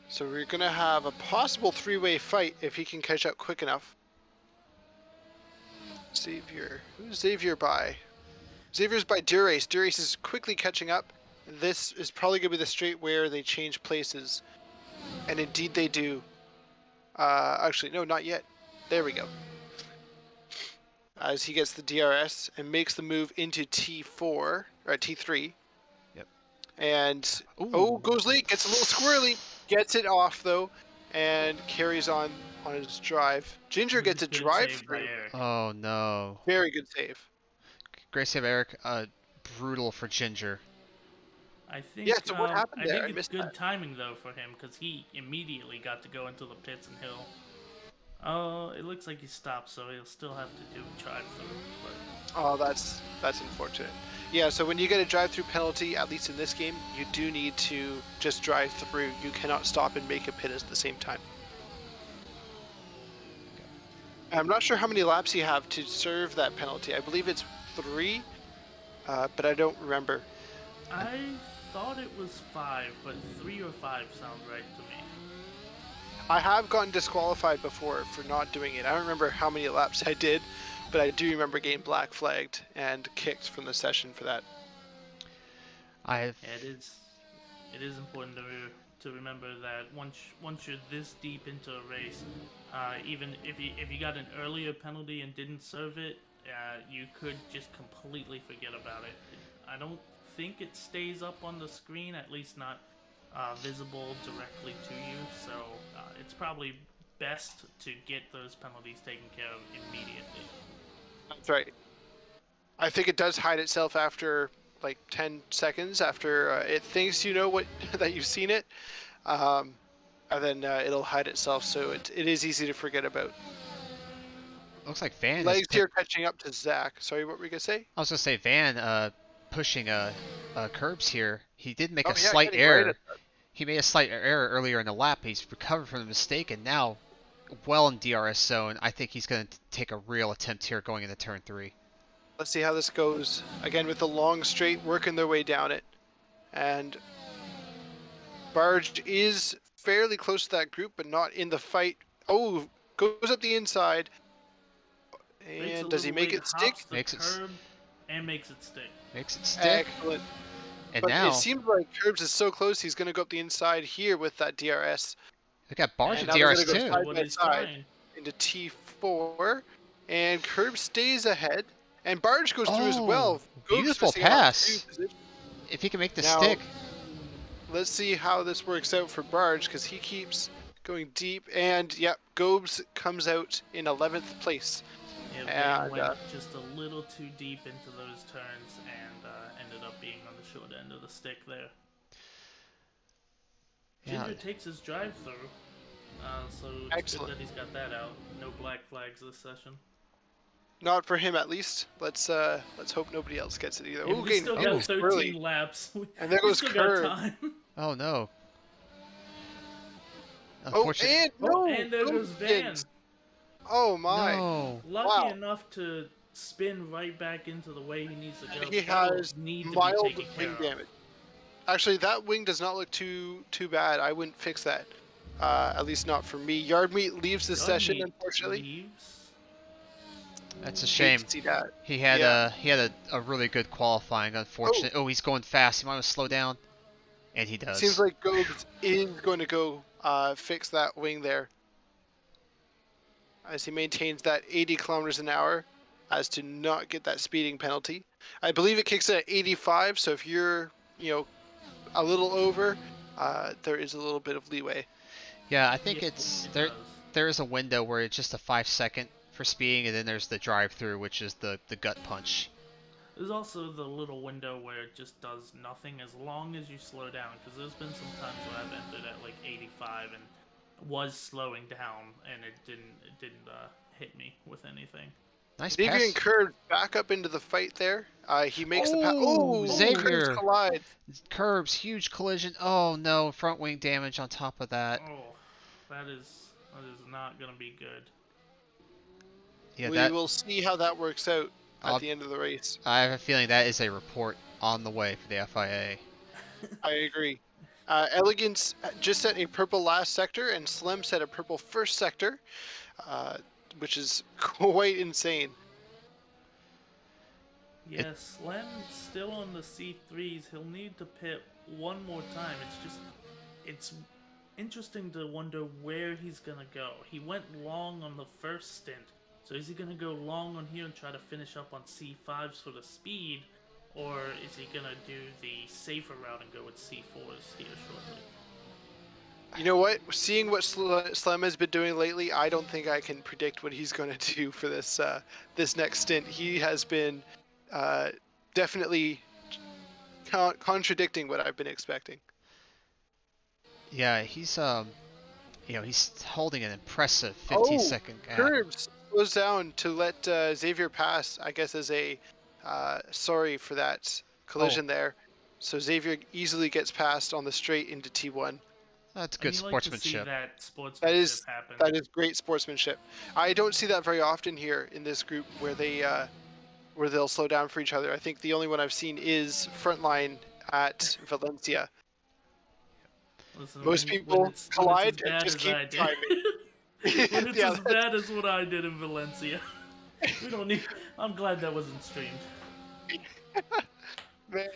So we're gonna have a possible three-way fight if he can catch up quick enough. Xavier. Who's Xavier by? Xavier's by Durace. Durace is quickly catching up. this is probably going to be the straight where they change places. And indeed they do. Actually, no, not yet. There we go. As he gets the DRS and makes the move into T4, or T3. Yep. And, Ooh. goes late, gets a little squirrely, gets it off though, and carries on his drive. Ginger gets a Good drive save by through. Eric. Oh no. Very good save. Great save, Eric. Brutal for Ginger. I think. Yeah, so what happened I there? think I it's missed good that. timing though for him because he immediately got to go into the pits and hill. It looks like he stopped, so he'll still have to do a drive through. But Oh, that's unfortunate. Yeah, so when you get a drive-through penalty, at least in this game, you do need to just drive through. You cannot stop and make a pit at the same time. I'm not sure how many laps you have to serve that penalty. I believe it's 3, but I don't remember. I thought it was 5, but 3 or 5 sound right to me. I have gotten disqualified before for not doing it. I don't remember how many laps I did, but I do remember getting black flagged and kicked from the session for that. I've Yeah, it is important to remember that once you're this deep into a race, even if you got an earlier penalty and didn't serve it, you could just completely forget about it. I don't think it stays up on the screen, at least not visible directly to you. So it's probably best to get those penalties taken care of immediately. That's right. I think it does hide itself after like 10 seconds after it thinks you know what that you've seen it, and then it'll hide itself, so it is easy to forget about. looks like Van Legs here catching up to Zach. Sorry, what were you gonna say? I was gonna say Van pushing curbs here. He did make Oh a yeah, slight getting right error. at that. He made a slight error earlier in the lap. He's recovered from the mistake and now well in DRS zone. I think he's going to take a real attempt here going into turn 3. Let's see how this goes. Again with the long straight, working their way down it, and Barge is fairly close to that group, but not in the fight. Oh, goes up the inside, Makes a and does he little make late, it stick? hops the Makes it curb and makes it stick. Makes it stick. Excellent. And But now it seems like Curbs is so close, he's going to go up the inside here with that DRS. we got Barge And with now they're DRS gonna go too. side What by he's side trying. into T4, and Curbs stays ahead, and Barge goes through as well. Goes Beautiful missing out pass. 2 positions. If he can make this Now- stick. Let's see how this works out for Barge, because he keeps going deep, and yep, Gobes comes out in 11th place. Yeah, Van And, went just a little too deep into those turns and ended up being on the short end of the stick there. Yeah. Ginger takes his drive through, so it's Excellent. good that he's got that out. No black flags this session. Not for him, at least. Let's hope nobody else gets it either. And Ooh, we getting still oh, got 13 early. laps. And there We goes still Curb. got time. Oh no. Oh, Unfortunately. and no, And there goes Van. Gobes. Oh my. No. Lucky Wow. enough to spin right back into the way he needs to go. He Pedals has need to be mild taken care wing of. damage. Actually, that wing does not look too bad. I wouldn't fix that. At least not for me. Yardmeat leaves the session, Gunmeat unfortunately. leaves. That's a Hate shame. to see that. He had Yeah. a really good qualifying. Unfortunately. Oh, he's going fast. He might want to slow down. And he does. Seems like Gobes is going to go fix that wing there, as he maintains that 80 kilometers an hour, as to not get that speeding penalty. I believe it kicks in at 85, so if you're, a little over, there is a little bit of leeway. Yeah, I think It there does. there is a window where it's just a 5-second for speeding, and then there's the drive-through, which is the gut punch. There's also the little window where it just does nothing as long as you slow down. Because there's been some times where I've entered at like 85 and was slowing down, and it didn't hit me with anything. Nice Adrian pass. Curd back up into the fight there. He makes the pass. Oh, Oh, Xavier. Curbs collide. Curbs, huge collision. Oh no, front wing damage on top of that. Oh, that is not gonna be good. Yeah, We will see how that works out at I'll- the end of the race. I have a feeling that is a report on the way for the FIA. I agree. Elegance just set a purple last sector, and Slim set a purple first sector, which is quite insane. Yeah, Slem's still on the C3s. He'll need to pit one more time. It's interesting to wonder where he's gonna go. He went long on the first stint, so is he gonna go long on here and try to finish up on C5s for the speed, or is he gonna do the safer route and go with C4s here shortly? You know what? Seeing what Slem has been doing lately, I don't think I can predict what he's going to do for this next stint. He has been definitely contradicting what I've been expecting. Yeah, he's he's holding an impressive 15-second gap. Curbs slows down to let Xavier pass. I guess as a sorry for that collision there. So Xavier easily gets past on the straight into T1. That's good sportsmanship. That is great sportsmanship. I don't see that very often here in this group where they'll slow down for each other. I think the only one I've seen is Frontline at Valencia. Listen, most people collide and just keep driving. When it's as bad as what I did in Valencia. We don't need. I'm glad that wasn't streamed. Man,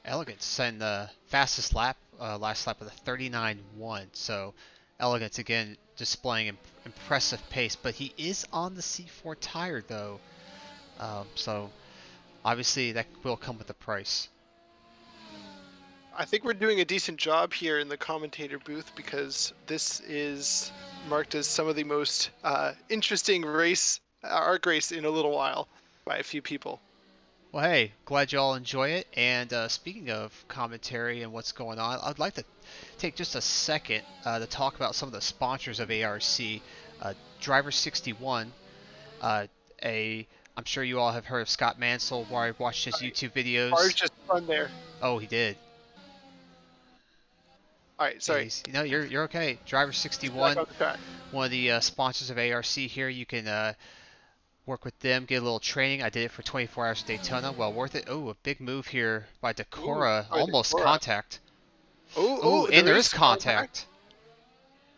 Elegance and the fastest lap, last lap with a 39.1. So Elegance again displaying impressive pace, but he is on the C4 tire though. So obviously that will come with a price. I think we're doing a decent job here in the commentator booth because this is marked as some of the most interesting ARC race in a little while by a few people. Well, hey, glad you all enjoy it. And speaking of commentary and what's going on, I'd like to take just a second to talk about some of the sponsors of ARC. Driver 61, I'm sure you all have heard of Scott Mansell, where I've watched his YouTube videos. Ours just spun there. Oh, he did. All right, sorry. You're okay. Driver 61, one of the sponsors of ARC here. You can work with them, get a little training. I did it for 24 hours at Daytona. Well worth it. Oh, a big move here by Decora. Almost contact. And there is contact.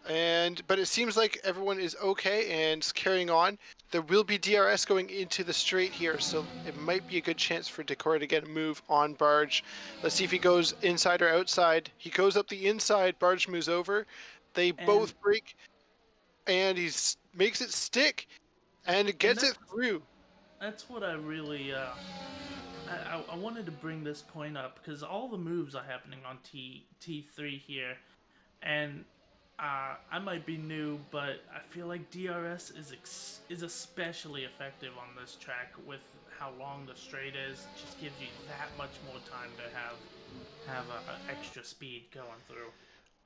But it seems like everyone is okay and carrying on. There will be DRS going into the straight here, so it might be a good chance for Decora to get a move on Barge. Let's see if he goes inside or outside. He goes up the inside, Barge moves over. They both break, and he makes it stick, and it gets it through. That's what I really, I wanted to bring this point up, because all the moves are happening on T3 here, and I might be new, but I feel like DRS is especially effective on this track with how long the straight is. It just gives you that much more time to have extra speed going through.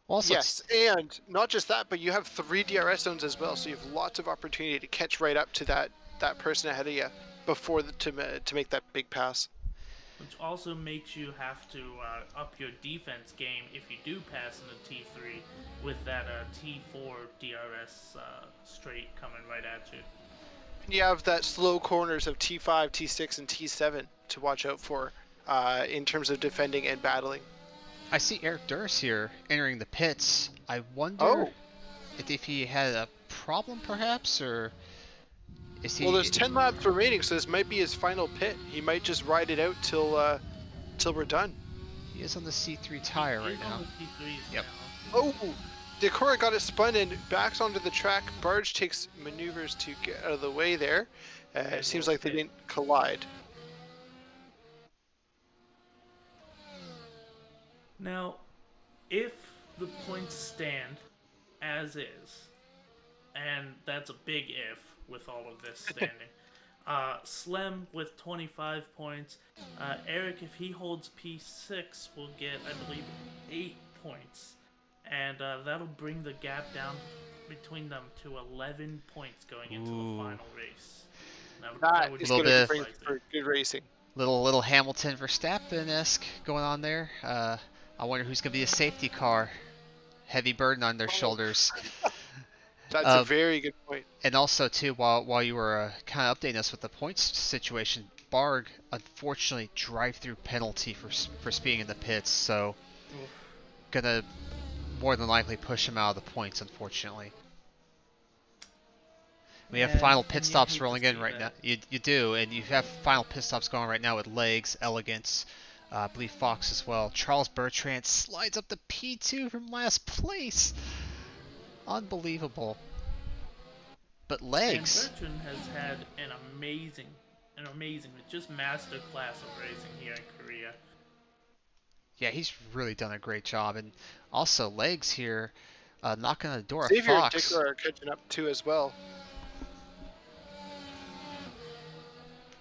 Also, yes, and not just that, but you have 3 DRS zones as well, so you have lots of opportunity to catch right up to that person ahead of you before to make that big pass. Which also makes you have to up your defense game if you do pass in the T3 with that T4 DRS straight coming right at you. And you have that slow corners of T5, T6, and T7 to watch out for in terms of defending and battling. I see Eric Durst here entering the pits. I wonder if he had a problem perhaps, or... Well, there's 10 laps remaining, so this might be his final pit. He might just ride it out till we're done. He is on the C3 tire right now. Yep. Oh, Decora got it spun and backs onto the track. Barge takes maneuvers to get out of the way there. It seems like they didn't collide. Now, if the points stand as is, and that's a big if, with all of this standing. Slem with 25 points. Eric, if he holds P6, will get, I believe, 8 points. And that'll bring the gap down between them to 11 points going into the final race. That is going to bring for good racing. Little Hamilton Verstappen-esque going on there. I wonder who's going to be a safety car. Heavy burden on their shoulders. That's a very good point. And also, too, while you were kind of updating us with the points situation, Barg, unfortunately, drive-through penalty for speeding in the pits, so gonna more than likely push him out of the points, unfortunately. We have final pit and you stops hate to rolling in see right now. that. You do, and you have final pit stops going right now with Legs, Elegance, I believe Fox as well. Charles Bertrand slides up to P2 from last place. Unbelievable. But And Legs, Bertrand has had an amazing, just master class of racing here in Korea. yeah, he's really done a great job. And also Legs here, knocking on the door of Xavier and Fox. Dicker are catching up too as well.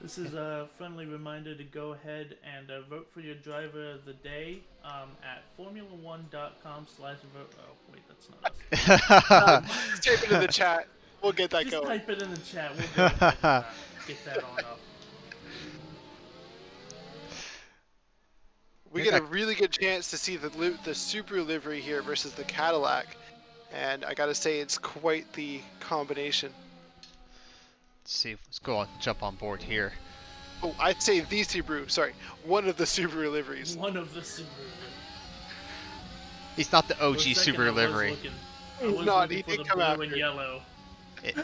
This is a friendly reminder to go ahead and vote for your driver of the day at formula1.com/vote. Oh, wait, that's not us. Just type it in the chat. We'll get that Just going. type it in the chat. We'll go ahead and get that on up. We get a really good chance to see the Subaru livery here versus the Cadillac, and I gotta say it's quite the combination. Let's see, let's go on, jump on board here. Oh, I'd say the Subaru. Sorry, one of the Subaru liveries. One of the Subaru. He's not the OG For a second, Subaru I was livery. looking- I was Not, looking he for did the come blue after. and yellow. It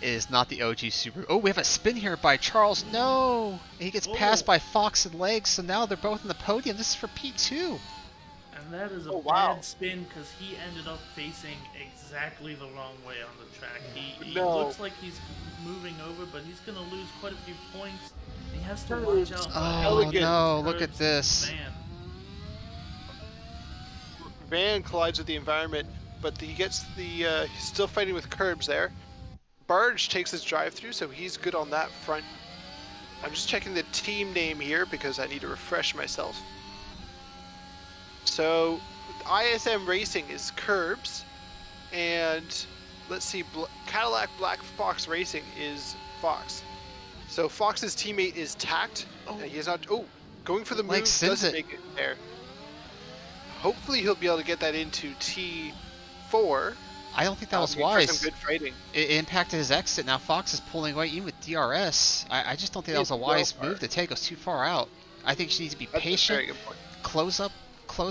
is not the OG Subaru. Oh, we have a spin here by Charles. No! He gets passed by Fox and Legs, so now they're both on the podium. This is for P2. And that is a wow. bad spin because he ended up facing exactly the wrong way on the track. He No. looks like he's moving over, but he's going to lose quite a few points. He has to watch out for Oh Elegant no, look at curbs this. and van. Van collides with the environment, but he gets the he's still fighting with curbs there. Barge takes his drive through, so he's good on that front. I'm just checking the team name here because I need to refresh myself. So ISM Racing is Curbs, and let's see, Cadillac Black Fox Racing is Fox. So Fox's teammate is Tact. He is not. Oh, going for the move doesn't make it there. Hopefully he'll be able to get that into T4. I don't think that was For wise. some good fighting. It impacted his exit. Now Fox is pulling away even with DRS. I just don't think that was a wise move to take us too far out. I think she needs to be patient. Very good point. Close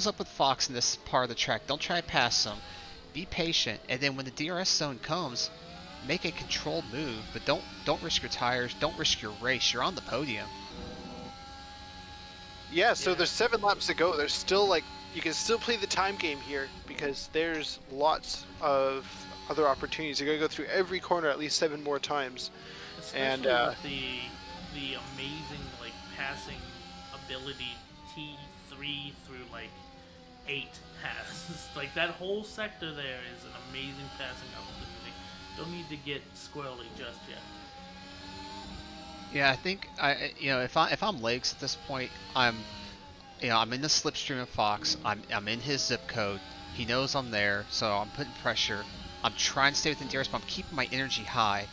up with Fox in this part of the track. Don't try to pass him. Be patient, and then when the DRS zone comes, make a controlled move. But don't risk your tires. Don't risk your race. You're on the podium. Yeah, so there's 7 laps to go. There's still you can still play the time game here because there's lots of other opportunities. You're gonna go through every corner at least 7 more times. Especially And with the amazing passing ability T3 through 8 has. That whole sector there is an amazing passing opportunity. Don't need to get squirrely just yet. Yeah, I think if I'm Legs at this point, I'm in the slipstream of Fox. I'm in his zip code. He knows I'm there, so I'm putting pressure. I'm trying to stay within DRS, but I'm keeping my energy high,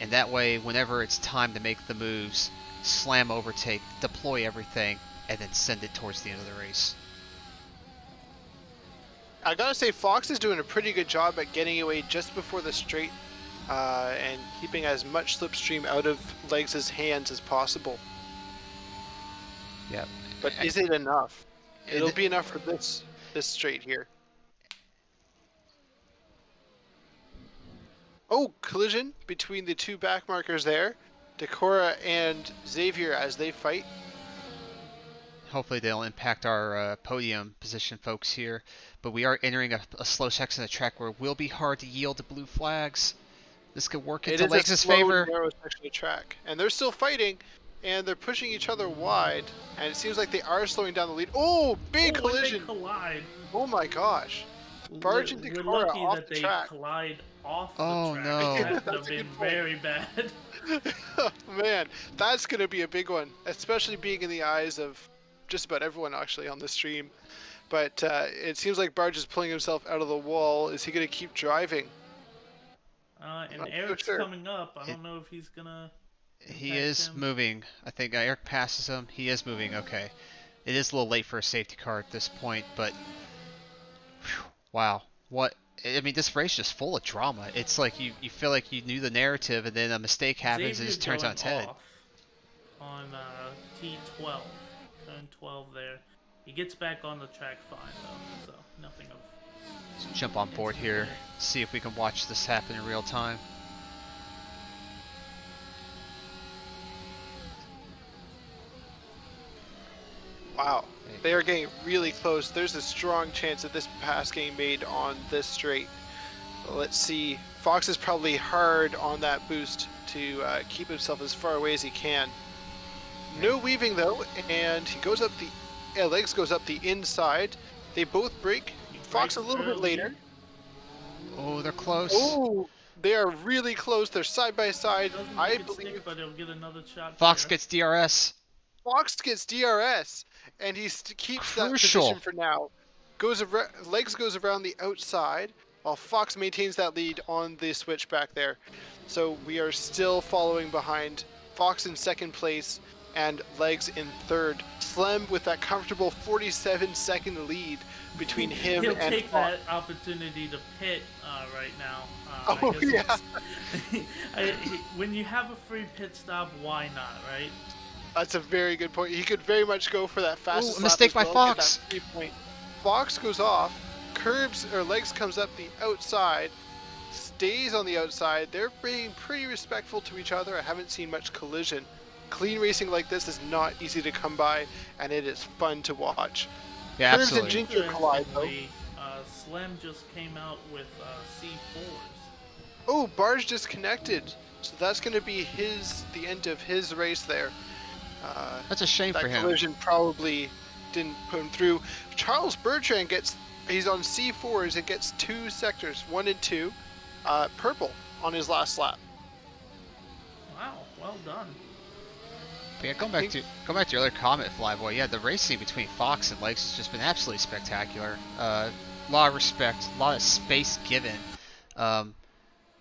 and that way, whenever it's time to make the moves, slam overtake, deploy everything, and then send it towards the end of the race. I gotta say, Fox is doing a pretty good job at getting away just before the straight and keeping as much slipstream out of Legs' hands as possible. Yep. But is it enough? It'll be enough for this straight here. Oh, collision between the 2 back markers there. Decora and Xavier as they fight. Hopefully they'll impact our podium position folks here. But we are entering a slow section of the track where it will be hard to yield to blue flags. This could work into Legs' favor. It is a slow, narrow section of track. And they're still fighting, and they're pushing each other wide. And it seems like they are slowing down the lead. Oh, big collision! They collide. Oh my gosh. Barge and We're Decora lucky off that the they track. collide off the Oh, track. no. That would That's have a been good point. very bad. Man, that's going to be a big one, especially being in the eyes of just about everyone actually on the stream. But it seems like Barge is pulling himself out of the wall. Is he going to keep driving? And Not so Eric's sure. coming up. I don't know if he's gonna. He is moving. I think Eric passes him. He is moving. Okay. It is a little late for a safety car at this point, but whew, wow. What? I mean, this race is just full of drama. It's like you feel like you knew the narrative, and then a mistake happens and it just turns on its head. On T12, turn 12 there. He gets back on the track fine though, so nothing of Let's jump on board here, see if we can watch this happen in real time. Wow, they are getting really close. There's a strong chance of this pass getting made on this straight. Let's see. Fox is probably hard on that boost to keep himself as far away as he can. No weaving though, and he goes up the legs goes up the inside. They both break. Fox a little bit later. Oh, they're close. Oh, they are really close. They're side by side. I believe. But he'll get another shot. Fox gets DRS. Fox gets DRS, and he keeps Crucial. that position for now. Legs goes around the outside, while Fox maintains that lead on the switch back there. So we are still following behind. Fox in second place, and Legs in third. Slem with that comfortable 47-second lead between him He'll and take Fox. that opportunity to pit right now. Oh, yeah. When you have a free pit stop, why not, right? That's a very good point. He could very much go for that fastest Ooh, a lap mistake as by well, get Fox. that 3 point. Fox goes off, Legs comes up the outside, stays on the outside. They're being pretty respectful to each other. I haven't seen much collision. Clean racing like this is not easy to come by, and it is fun to watch. Yeah, Curbs and absolutely. Ginger collide though. Slem just came out with C4s. Oh, Barge disconnected. So that's going to be the end of his race there. That's a shame for That him. collision probably didn't put him through. Charles Bertrand he's on C4s and gets 2 sectors, 1 and 2, purple on his last lap. Wow, well done. But yeah, going back to your other comment, Flyboy. Yeah, the racing between Fox and Legs has just been absolutely spectacular. A lot of respect, a lot of space given.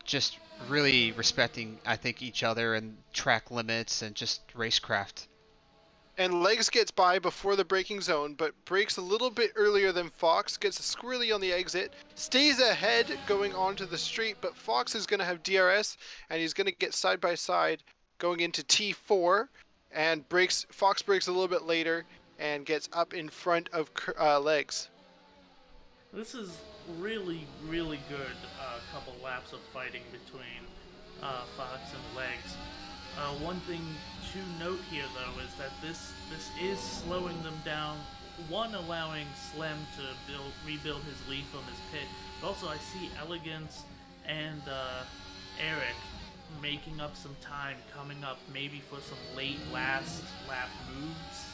Just really respecting, I think, each other and track limits and just racecraft. And Legs gets by before the braking zone, but brakes a little bit earlier than Fox, gets a squirrely on the exit, stays ahead going onto the straight, but Fox is going to have DRS, and he's going to get side by side going into T4, and Fox brakes a little bit later and gets up in front of Legs. This is really, really good couple laps of fighting between Fox and Legs. One thing to note here, though, is that this is slowing them down. One, allowing Slem to rebuild his lead from his pit, but also I see Elegance and Eric making up some time, coming up maybe for some late last lap moves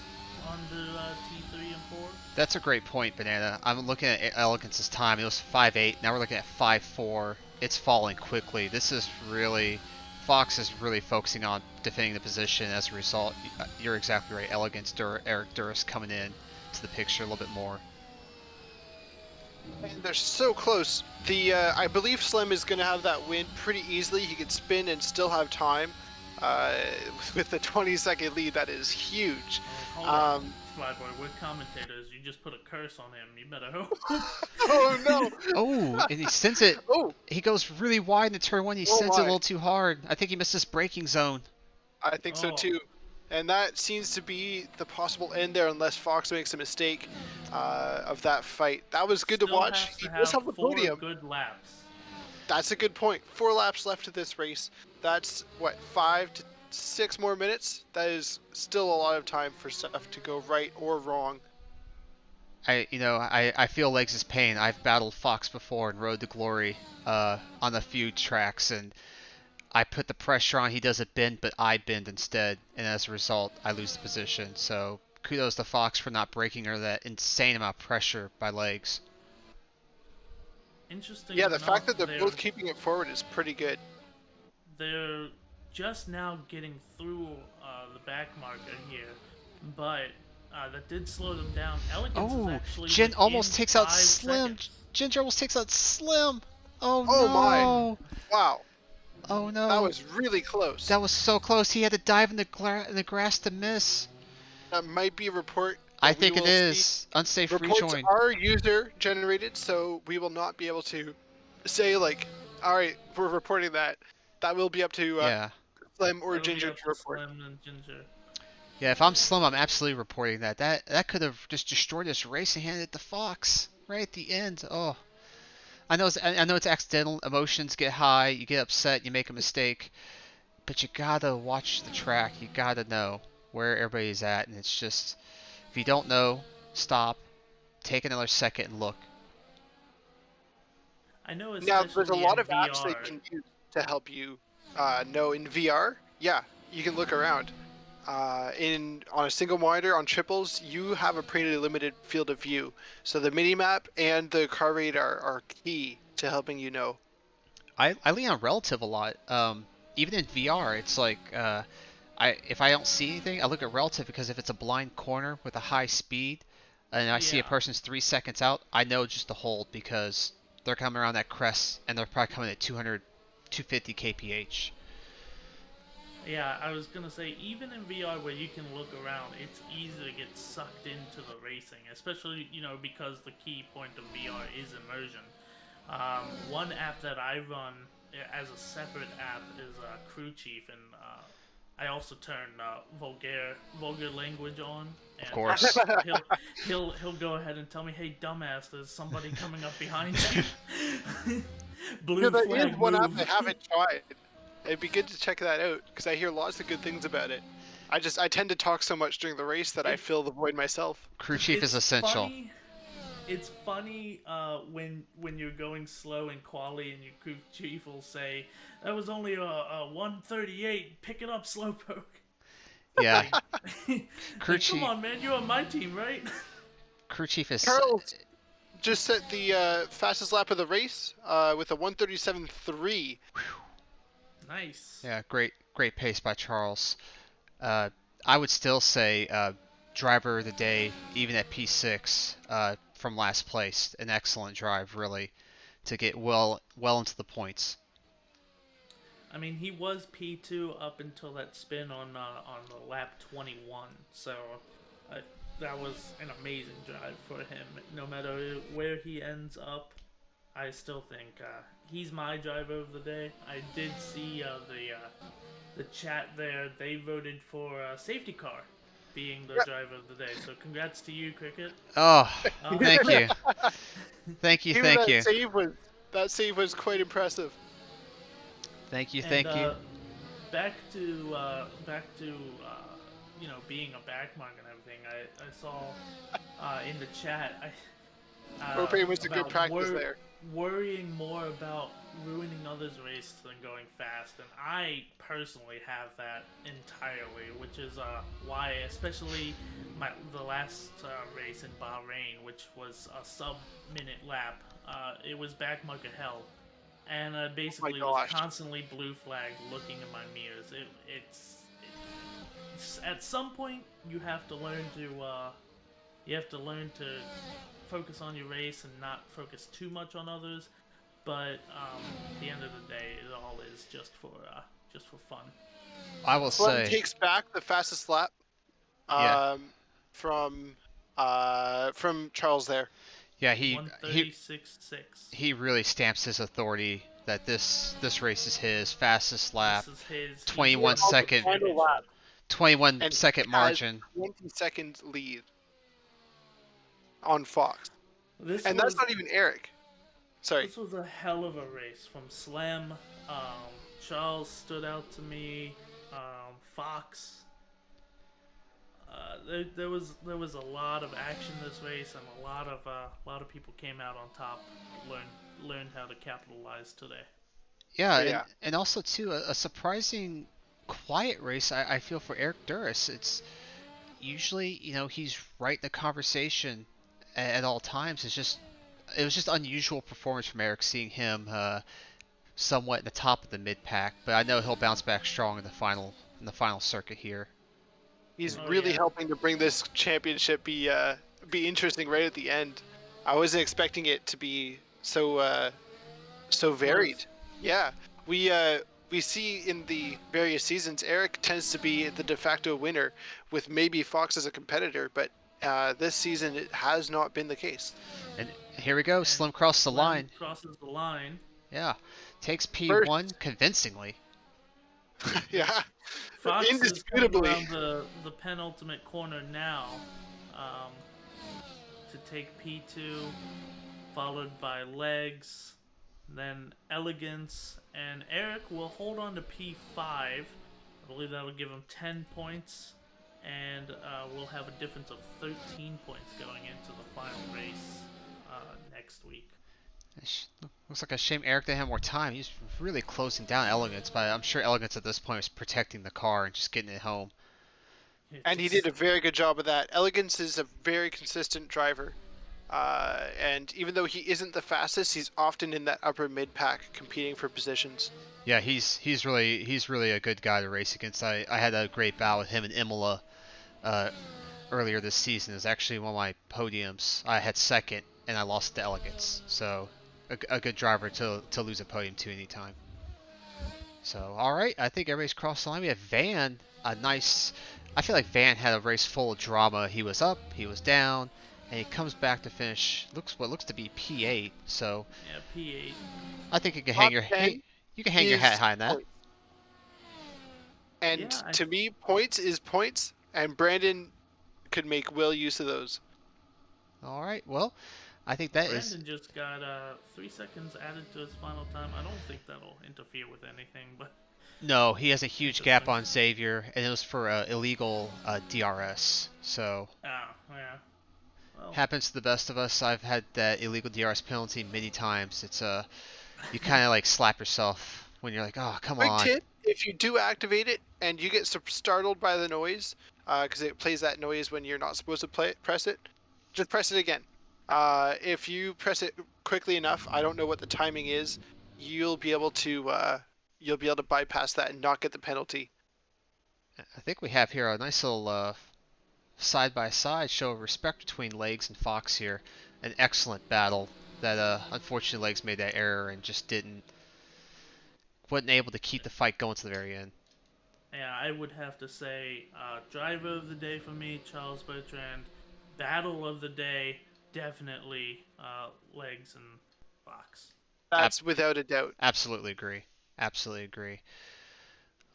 on the T3 and 4. That's a great point, Banana. I'm looking at Elegance's time. It was 5.8. Now we're looking at 5.4. It's falling quickly. Fox is really focusing on defending the position. As a result, you're exactly right. Elegance, Eric Duras coming in to the picture a little bit more. And they're so close. I believe Slim is going to have that win pretty easily. He could spin and still have time. With the 20-second lead, that is huge. Hold on, Flyboy, we're commentators. You just put a curse on him. You better hope. Oh no! Oh, and he sends it. Oh, He goes really wide in turn 1. He sends it a little too hard. I think he missed his braking zone. I think so too. And that seems to be the possible end there, unless Fox makes a mistake of that fight. That was good to watch. He does have the podium. 4 good laps. That's a good point. 4 laps left of this race. That's what, 5 to 6 more minutes? That is still a lot of time for stuff to go right or wrong. I feel Legs' pain. I've battled Fox before in Road to Glory on a few tracks, and I put the pressure on. He does a bend, but I bend instead, and as a result, I lose the position. So kudos to Fox for not breaking under that insane amount of pressure by Legs. Interesting. Yeah, the fact that they're both keeping it forward is pretty good. They're just now getting through the back marker here, but that did slow them down. Elegance is actually Jen almost within takes out 5 Slim. seconds. Ginger almost takes out Slim. Oh, Oh no. my. Wow. Oh no. That was really close. That was so close. He had to dive in the grass to miss. That might be a report. I think it is. Unsafe Reports rejoin. are user generated, so we will not be able to say like, all right, we're reporting that. That will be up to Slim or That'll be Ginger up to report. Slim and Ginger. Yeah, if I'm Slim, I'm absolutely reporting that. That could have just destroyed this race and handed it to Fox right at the end. Oh, I know it's accidental. Emotions get high. You get upset. You make a mistake. But you gotta watch the track. You gotta know where everybody's at. And it's just, if you don't know, stop. Take another second and look. I know, Now, there's a especially lot in of apps that you VR. can use to help you know in VR. Yeah, you can look around. On a single monitor on triples, you have a pretty limited field of view. So the mini map and the car radar are key to helping you know. I lean on relative a lot. Even in VR, it's like if I don't see anything, I look at relative because if it's a blind corner with a high speed, and I see a Yeah. person's 3 seconds out, I know just to hold because they're coming around that crest and they're probably coming at 200, 250 kph. Yeah, I was gonna say, even in VR where you can look around, it's easy to get sucked into the racing, especially, because the key point of VR is immersion. One app that I run as a separate app is Crew Chief, and I also turn vulgar language on, Of and course. he'll go ahead and tell me, "Hey, dumbass, there's somebody coming up behind you." Yeah, Blue that is flag one app move. I haven't tried. It'd be good to check that out because I hear lots of good things about it. I tend to talk so much during the race that I It- fill the void myself. Crew chief is it's essential. funny. It's funny when you're going slow in quali and your crew chief will say, "That was only a 138. Pick it up, slowpoke." Yeah, Like, crew like, come chief. on, man, you're on my team, right? Crew chief is Charles just set the fastest lap of the race with a 137.3. Nice. yeah, great pace by Charles. Uh, I would still say driver of the day, even at P6 from last place. An excellent drive, really, to get well into the points. I mean, he was P2 up until that spin on the lap 21, so uh, that was an amazing drive for him. No matter where he ends up, I still think he's my driver of the day. I did see the chat there. They voted for safety car being the driver of the day. So congrats to you, Cricket. Oh, Um, thank you, thank you, Even thank you, that save was quite impressive. thank you, and thank you. back to being a backmark and everything. I saw in the chat Propane was a good about practice there. worrying more about ruining others' race than going fast, and I personally have that entirely, which is why, especially the last race in Bahrain, which was a sub-minute lap, it was backmarker hell, and basically was gosh. constantly blue flagged, looking in my mirrors. It's at some point you have to learn to focus on your race and not focus too much on others. But at the end of the day, it all is just for fun. I will Slim say, takes back the fastest lap yeah, from Charles there. yeah, 136.6. he really stamps his authority that this race is his fastest lap, This is his. 21 he's won the second, Final lap. championship. 21 And second has margin. 20-second lead on Fox. This And was that's not even Eric. Sorry. this was a hell of a race from Slam. Charles stood out to me. Fox. There was a lot of action this race, and a lot of people came out on top. Learned how to capitalize today. Yeah, Yeah. and also too a surprising quiet race. I feel for Eric Duras. It's usually he's right in the conversation at all times. It was just unusual performance from Eric, seeing him somewhat in the top of the mid pack. But I know he'll bounce back strong in the final circuit here. He's Oh, really yeah. helping to bring this championship be interesting right at the end. I wasn't expecting it to be so varied. Yeah, we see in the various seasons Eric tends to be the de facto winner with maybe Fox as a competitor, but this season it has not been the case. And here we go. And Slim crossed the Slim line. crosses the line. Yeah, takes First, P1 convincingly. yeah, Fox is coming indisputably. around the penultimate corner now to take P2, followed by Legs, Then Elegance and Eric will hold on to P5. I believe that will give him 10 points, and we'll have a difference of 13 points going into the final race next week. Looks like a shame Eric didn't have more time. He's really closing down Elegance, but I'm sure Elegance at this point was protecting the car and just getting it home. And he did a very good job of that. Elegance is a very consistent driver. And even though he isn't the fastest, he's often in that upper mid pack competing for positions. Yeah, he's really a good guy to race against. I had a great battle with him in Imola uh, earlier this season. It was actually one of my podiums. I had second, and I lost to Elegance. So a good driver to lose a podium to anytime. So all right, I think everybody's crossed the line. We have Van, a nice. I feel like Van had a race full of drama. He was up, he was down, and he comes back to finish. Looks to be P8. So Yeah, P8. I think you can Top hang your 10 you can hang your hat is high on that. points. And Yeah, to me, points is points, and Brandon could make well use of those. All right, well, I think that is. Brandon just got 3 seconds added to his final time. I don't think that'll interfere with anything, but No, he has a huge gap interesting. on Xavier, and it was for illegal DRS. So Yeah. Well, happens to the best of us. I've had that illegal DRS penalty many times. It's you kind of like slap yourself when you're like, oh, come Quick on. tip: if you do activate it and you get startled by the noise, because it plays that noise when you're not supposed to press it, just press it again. If you press it quickly enough, I don't know what the timing is, you'll be able to bypass that and not get the penalty. I think we have here a nice little side-by-side show of respect between Legs and Fox here. An excellent battle. That unfortunately Legs made that error and just wasn't able to keep the fight going to the very end. yeah, I would have to say driver of the day for me, Charles Bertrand. Battle of the day, definitely Legs and Fox. That's without a doubt. Absolutely agree. Absolutely agree.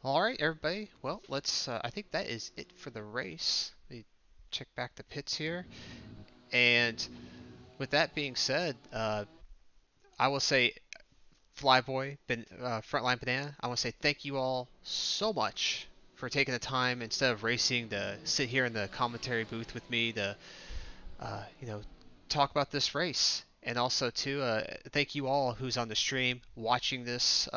All right, everybody. Well, let's. I think that is it for the race. Let me check back the pits here. And with that being said, I will say, Flyboy, Frontline Banana, I want to say thank you all so much for taking the time instead of racing to sit here in the commentary booth with me to, you know, talk about this race. And also too, thank you all who's on the stream watching this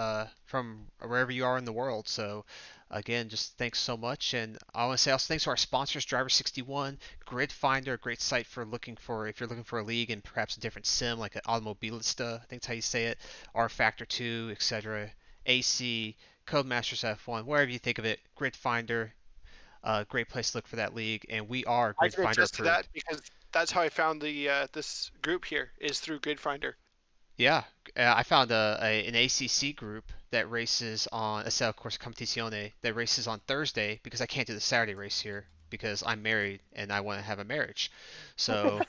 from wherever you are in the world. So again, just thanks so much. And I want to say also thanks to our sponsors, Driver 61, Grid Finder, a great site for looking for if you're looking for a league and perhaps a different sim like an Automobilista, I think that's how you say it, R Factor 2, etc. AC, Codemasters F1, wherever you think of it, Grid Finder, great place to look for that league. And we are I Grid can Finder attest to that approved. because that's how I found the this group here is through Grid Finder. Yeah, I found an ACC group that races on Assetto Corsa Competizione that races on Thursday because I can't do the Saturday race here because I'm married and I want to have a marriage. So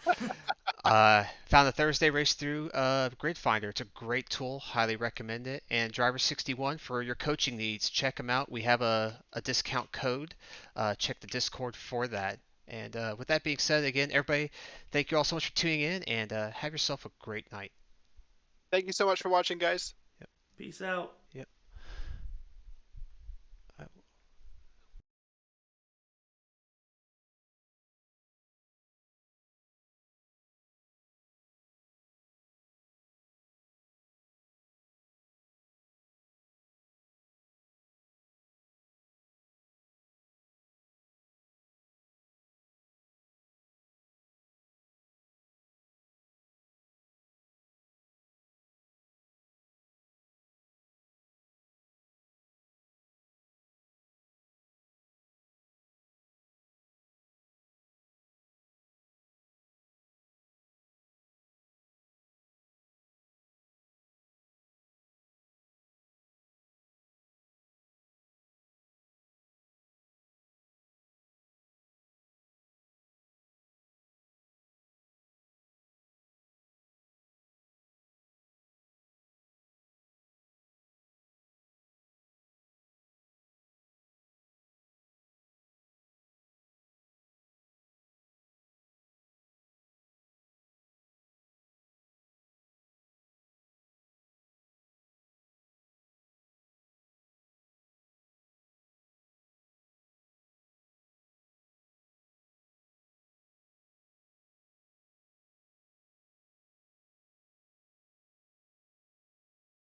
found the Thursday race through Grid Finder. It's a great tool, highly recommend it. And Driver 61 for your coaching needs, check them out. We have a discount code. Check the Discord for that. And with that being said, again, everybody, thank you all so much for tuning in and have yourself a great night. Thank you so much for watching, guys. Peace out.